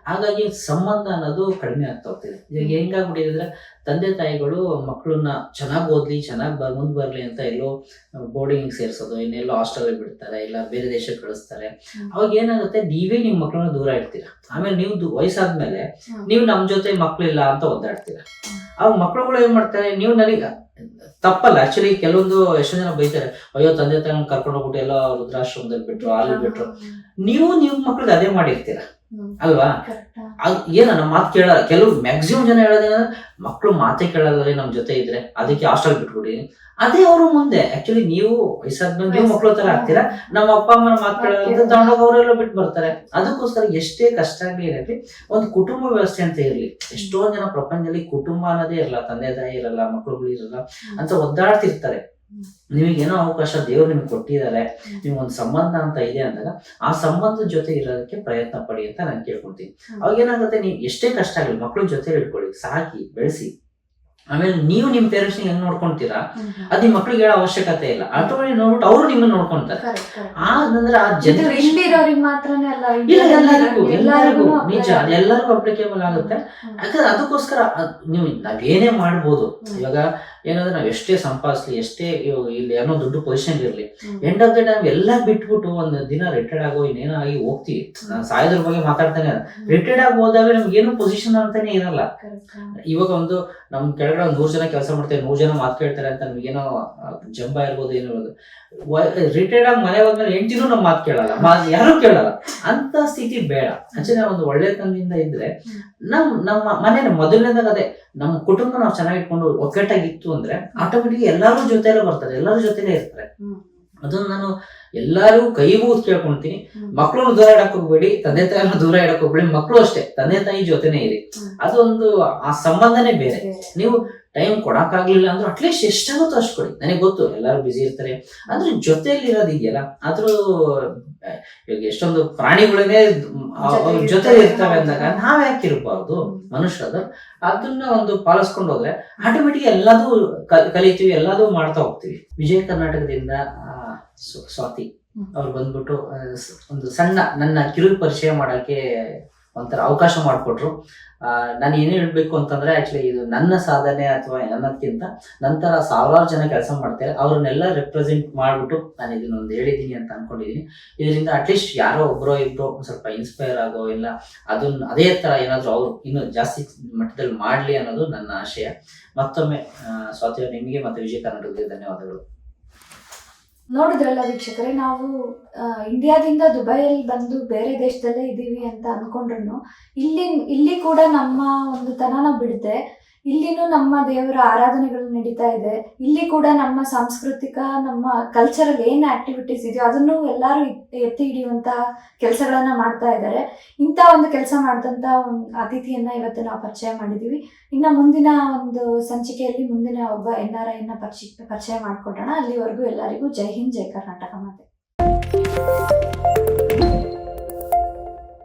ಹಾಗಾಗಿ ಸಂಬಂಧ ಅನ್ನೋದು ಕಡಿಮೆ ಆಗ್ತಾ ಹೋಗ್ತಿದೆ. ಈಗ ಹೆಂಗಾಗ್ಬಿಟ್ಟಿದೆ ಅಂದ್ರೆ ತಂದೆ ತಾಯಿಗಳು ಮಕ್ಕಳನ್ನ ಚೆನ್ನಾಗಿ ಓದ್ಲಿ, ಚೆನ್ನಾಗಿ ಮುಂದ್ ಬರ್ಲಿ ಅಂತ ಎಲ್ಲೋ ಬೋರ್ಡಿಂಗ್ ಸೇರ್ಸೋದು, ಇನ್ನೆಲ್ಲೋ ಹಾಸ್ಟೆಲ್ ಬಿಡ್ತಾರೆ, ಇಲ್ಲ ಬೇರೆ ದೇಶಕ್ಕೆ ಕಳಿಸ್ತಾರೆ. ಅವಾಗ ಏನಾಗುತ್ತೆ, ನೀವೇ ನಿಮ್ ಮಕ್ಕಳನ್ನ ದೂರ ಇಡ್ತೀರಾ. ಆಮೇಲೆ ನೀವು ವಯಸ್ಸಾದ್ಮೇಲೆ ನೀವು ನಮ್ ಜೊತೆ ಮಕ್ಳಿಲ್ಲ ಅಂತ ಒದ್ದಾಡ್ತೀರಾ. ಅವಾಗ ಮಕ್ಳುಗಳು ಏನ್ ಮಾಡ್ತಾರೆ, ನೀವು ನನಗೆ ತಪ್ಪಲ್ಲ ಆಕ್ಚುಲಿ. ಕೆಲವೊಂದು ಎಷ್ಟೋ ಜನ ಬೈತಾರೆ, ಅಯ್ಯೋ ತಂದೆ ತಾಯಿ ಕರ್ಕೊಂಡು ಹೋಗ್ಬಿಟ್ಟು ಎಲ್ಲ ವೃದ್ಧಾಶ್ರಮದಲ್ಲಿ ಬಿಟ್ರು, ಅಲ್ಲಿ ಬಿಟ್ರು. ನೀವು ಮಕ್ಳಿಗೆ ಅದೇ ಮಾಡಿರ್ತೀರ ಅಲ್ವಾ? ಏನ ನಮ್ಮ ಮಾತು ಕೇಳಲ್ಲ. ಕೆಲವು ಮ್ಯಾಕ್ಸಿಮಮ್ ಜನ ಹೇಳೋದೇನಂದ್ರೆ ಮಕ್ಳು ಮಾತೇ ಕೇಳಲ್ಲ ನಮ್ ಜೊತೆ ಇದ್ರೆ, ಅದಕ್ಕೆ ಹಾಸ್ಟೆಲ್ ಬಿಟ್ಬಿಡಿ. ಅದೇ ಅವರು ಮುಂದೆ ಆಕ್ಚುಲಿ ನೀವು ವಯಸ್ಸಾದ್ಮೇಲೆ ನೀವು ಮಕ್ಳು ತರ ಆಗ್ತೀರಾ, ನಮ್ಮ ಅಪ್ಪ ಅಮ್ಮನ ಮಾತು ಕೇಳೋದು ತಗೊಂಡೋಗಿ ಅವರೆಲ್ಲ ಬಿಟ್ಟು ಬರ್ತಾರೆ. ಅದಕ್ಕೋಸ್ಕರ ಎಷ್ಟೇ ಕಷ್ಟ ಆಗ್ಲಿ ಇರಲಿ, ಒಂದು ಕುಟುಂಬ ವ್ಯವಸ್ಥೆ ಅಂತ ಇರ್ಲಿ. ಎಷ್ಟೊಂದ್ ಜನ ಪ್ರಪಂಚದಲ್ಲಿ ಕುಟುಂಬ ಅನ್ನೋದೇ ಇರಲ್ಲ, ತಂದೆ ತಾಯಿ ಇರಲ್ಲ, ಮಕ್ಳುಗಳು ಇರಲ್ಲ ಅಂತ ಒದ್ದಾಡ್ತಿರ್ತಾರೆ. ನಿಮಗೇನೋ ಅವಕಾಶ ದೇವ್ರು ನಿಮ್ಗೆ ಕೊಟ್ಟಿದ್ದಾರೆ, ನಿಮ್ಗೊಂದು ಸಂಬಂಧ ಅಂತ ಇದೆ ಅಂದಾಗ ಆ ಸಂಬಂಧದ ಜೊತೆ ಇರೋದಕ್ಕೆ ಪ್ರಯತ್ನ ಪಡಿ ಅಂತ ನಾನು ಕೇಳ್ಕೊಳ್ತೀನಿ. ಅವಾಗ ಏನಾಗುತ್ತೆ, ನೀವು ಎಷ್ಟೇ ಕಷ್ಟ ಆಗಲಿ ಮಕ್ಳು ಜೊತೆ ಇಟ್ಕೊಳ್ಳಿ, ಸಾಕಿ ಬೆಳೆಸಿ. ಆಮೇಲೆ ನೀವು ನಿಮ್ ಪೇರೆಂಟ್ಸ್ ಹೆಂಗ್ ನೋಡ್ಕೊಂತೀರಾ ಅದ್ ನಿಮ್ ಮಕ್ಳಿಗೆ ಹೇಳೋ ಅವಶ್ಯಕತೆ ಇಲ್ಲ. ಆಟೋಮೆಟಿಕ್ ನೋಡ್ಬಿಟ್ಟು ಅವರು ನಿಮ್ಮನ್ನ ನೋಡ್ಕೊಂತಾರೆ. ಅಂದ್ರೆ ಆ ಜನರೇಷನ್ ಎಲ್ಲರಿಗೂ ನಿಜ, ಎಲ್ಲರಿಗೂ ಅಪ್ಲಿಕೇಬಲ್ ಆಗುತ್ತೆ. ಯಾಕಂದ್ರೆ ಅದಕ್ಕೋಸ್ಕರ ನಾವೇನೇ ಮಾಡ್ಬೋದು. ಇವಾಗ ಏನಂದ್ರೆ ನಾವ್ ಎಷ್ಟೇ ಸಂಪಾದಿಸ್ಲಿ, ಎಷ್ಟೇ ಇಲ್ಲಿ ಏನೋ ದೊಡ್ಡ ಪೊಸಿಷನ್ ಇರ್ಲಿ, ಎಂಡ್ ಆಫ್ ದ ಟೈಮ್ ಎಲ್ಲ ಬಿಟ್ಬಿಟ್ಟು ಒಂದ್ ದಿನ ರಿಟೈರ್ಡ್ ಆಗೋ ಇನ್ನೇನೋ ಆಗಿ ಹೋಗ್ತೀವಿ. ನಾನು ಸಾಯೋದ್ರ ಬಗ್ಗೆ ಮಾತಾಡ್ತಾನೆ. ರಿಟೈರ್ಡ್ ಆಗಿ ಹೋದಾಗ ನಮ್ಗೆ ಏನು ಪೊಸಿಷನ್ ಅಂತಾನೆ ಇರಲ್ಲ. ಇವಾಗ ಒಂದು ನಮ್ ಕೆಳಗಡೆ 100 ಜನ ಕೆಲಸ ಮಾಡ್ತಾರೆ, 100 ಜನ ಮಾತು ಕೇಳ್ತಾರೆ ಅಂತ ನಮ್ಗೇನೋ ಜಂಬ ಇರ್ಬೋದು, ಏನಿರ್ಬೋದು. ರಿಟೈರ್ಡ್ ಆಗಿ ಮನೆ ಹೋದ್ಮೇಲೆ ಹೆಂಡ್ತಿನೂ ನಮ್ ಮಾತು ಕೇಳಲ್ಲ, ಯಾರು ಕೇಳಲ್ಲ. ಅಂತ ಸ್ಥಿತಿ ಬೇಡ. ಆಕ್ಚುಲಿ ಒಂದು ಒಳ್ಳೆತನದಿಂದ ಇದ್ರೆ ನಮ್ಮ ಮನೆ ಮೊದಲನೇದಾಗ ಅದೇ ನಮ್ಮ ಕುಟುಂಬ ನಾವು ಚೆನ್ನಾಗಿ ಇಟ್ಕೊಂಡು ಒಗ್ಗಟ್ಟಾಗಿತ್ತು ಅಂದ್ರೆ ಆಟೋಮೆಟಿಕ್ ಎಲ್ಲಾರು ಜೊತೆಲೇ ಬರ್ತಾರೆ, ಎಲ್ಲರೂ ಜೊತೆಲೇ ಇರ್ತಾರೆ. ಅದನ್ನ ನಾನು ಎಲ್ಲಾರು ಕೈಗೂದ್ ಕೇಳ್ಕೊಂತೀನಿ. ಮಕ್ಳನ್ನು ದೂರ ಇಡಕ್ ಹೋಗ್ಬೇಡಿ, ತಂದೆ ತಾಯಿನ ದೂರ ಇಡಕ್ ಹೋಗ್ಬೇಡಿ. ಮಕ್ಳು ಅಷ್ಟೇ ತಂದೆ ತಾಯಿ ಜೊತೆನೇ ಇರಿ. ಅದೊಂದು ಆ ಸಂಬಂಧನೇ ಬೇರೆ. ನೀವು ಟೈಮ್ ಕೊಡಕ್ಕಾಗ್ಲಿಲ್ಲ ಅಂದ್ರೆ ಅಟ್ಲೀಸ್ಟ್ ಎಷ್ಟಾಗುತ್ತೋ ಅಷ್ಟು ಕೊಡಿ. ನನಗೆ ಗೊತ್ತು ಎಲ್ಲಾರು ಬಿಸಿ ಇರ್ತಾರೆ, ಅಂದ್ರೆ ಜೊತೆಯಲ್ಲಿ ಇರೋದಿದೆಯಲ್ಲ ಅದ್ರ ಇವಾಗ ಎಷ್ಟೊಂದು ಪ್ರಾಣಿಗಳನ್ನೇ ಜೊತೆಲಿ ಇರ್ತವೆ ಅಂದಾಗ ನಾವ್ ಯಾಕೆ ಇರಬಾರ್ದು ಮನುಷ್ಯರು? ಅದನ್ನ ಒಂದು ಪಾಲಿಸ್ಕೊಂಡು ಹೋದ್ರೆ ಆಟೋಮೆಟಿಕ್ ಎಲ್ಲದೂ ಕಲಿತೀವಿ, ಎಲ್ಲದೂ ಮಾಡ್ತಾ ಹೋಗ್ತೀವಿ. ವಿಜಯ ಕರ್ನಾಟಕದಿಂದ ಸ್ವಾತಿ ಅವ್ರು ಬಂದ್ಬಿಟ್ಟು ಒಂದು ಸಣ್ಣ ನನ್ನ ಕಿರು ಪರಿಚಯ ಮಾಡಕ್ಕೆ ಒಂಥರ ಅವಕಾಶ ಮಾಡಿಕೊಟ್ರು. ನಾನು ಏನೇ ಹೇಳ್ಬೇಕು ಅಂತಂದ್ರೆ ಆಕ್ಚುಲಿ ಇದು ನನ್ನ ಸಾಧನೆ ಅಥವಾ ಅನ್ನೋದಕ್ಕಿಂತ ನಂತರ ಸಾವಿರಾರು ಜನ ಕೆಲಸ ಮಾಡ್ತಾರೆ, ಅವ್ರನ್ನೆಲ್ಲ ರೆಪ್ರೆಸೆಂಟ್ ಮಾಡ್ಬಿಟ್ಟು ನಾನು ಇದನ್ನೊಂದು ಹೇಳಿದ್ದೀನಿ ಅಂತ ಅನ್ಕೊಂಡಿದ್ದೀನಿ. ಇದರಿಂದ ಅಟ್ಲೀಸ್ಟ್ ಯಾರೋ ಒಬ್ಬರೋ ಇಬ್ಬರೋ ಒಂದು ಸ್ವಲ್ಪ ಇನ್ಸ್ಪೈರ್ ಆಗೋ, ಇಲ್ಲ ಅದನ್ನ ಅದೇ ತರ ಏನಾದ್ರು ಅವ್ರು ಇನ್ನೂ ಜಾಸ್ತಿ ಮಟ್ಟದಲ್ಲಿ ಮಾಡ್ಲಿ ಅನ್ನೋದು ನನ್ನ ಆಶಯ. ಮತ್ತೊಮ್ಮೆ ಸ್ವಾತಿ ನಿಮಗೆ ಮತ್ತೆ ವಿಜಯ ಕರ್ನಾಟಕಕ್ಕೆ ಧನ್ಯವಾದಗಳು. ನೋಡಿದ್ರಲ್ಲ ವೀಕ್ಷಕರೇ, ನಾವು ಇಂಡಿಯಾದಿಂದ ದುಬೈಯಲ್ಲಿ ಬಂದು ಬೇರೆ ದೇಶದಲ್ಲೇ ಇದ್ದೀವಿ ಅಂತ ಅನ್ಕೊಂಡ್ರು ಇಲ್ಲಿ ಕೂಡ ನಮ್ಮ ಒಂದು ತನನ ಬಿಡದೆ ಇಲ್ಲಿನೂ ನಮ್ಮ ದೇವರ ಆರಾಧನೆಗಳು ನಡೀತಾ ಇದೆ. ಇಲ್ಲಿ ಕೂಡ ನಮ್ಮ ಸಾಂಸ್ಕೃತಿಕ, ನಮ್ಮ ಕಲ್ಚರಲ್ ಏನು ಆಕ್ಟಿವಿಟೀಸ್ ಇದೆಯೋ ಅದನ್ನು ಎಲ್ಲರೂ ಎತ್ತಿ ಹಿಡಿಯುವಂತಹ ಕೆಲಸಗಳನ್ನ ಮಾಡ್ತಾ ಇದ್ದಾರೆ. ಇಂಥ ಒಂದು ಕೆಲಸ ಮಾಡಿದಂಥ ಒಂದು ಅತಿಥಿಯನ್ನ ಇವತ್ತು ನಾವು ಪರಿಚಯ ಮಾಡಿದ್ದೀವಿ. ಇನ್ನು ಮುಂದಿನ ಒಂದು ಸಂಚಿಕೆಯಲ್ಲಿ ಮುಂದಿನ ಒಬ್ಬ NRI ಪರಿಚಯ ಮಾಡಿಕೊಡೋಣ. ಅಲ್ಲಿವರೆಗೂ ಎಲ್ಲರಿಗೂ ಜೈ ಹಿಂದ್, ಜೈ ಕರ್ನಾಟಕ ಮಾತೆ.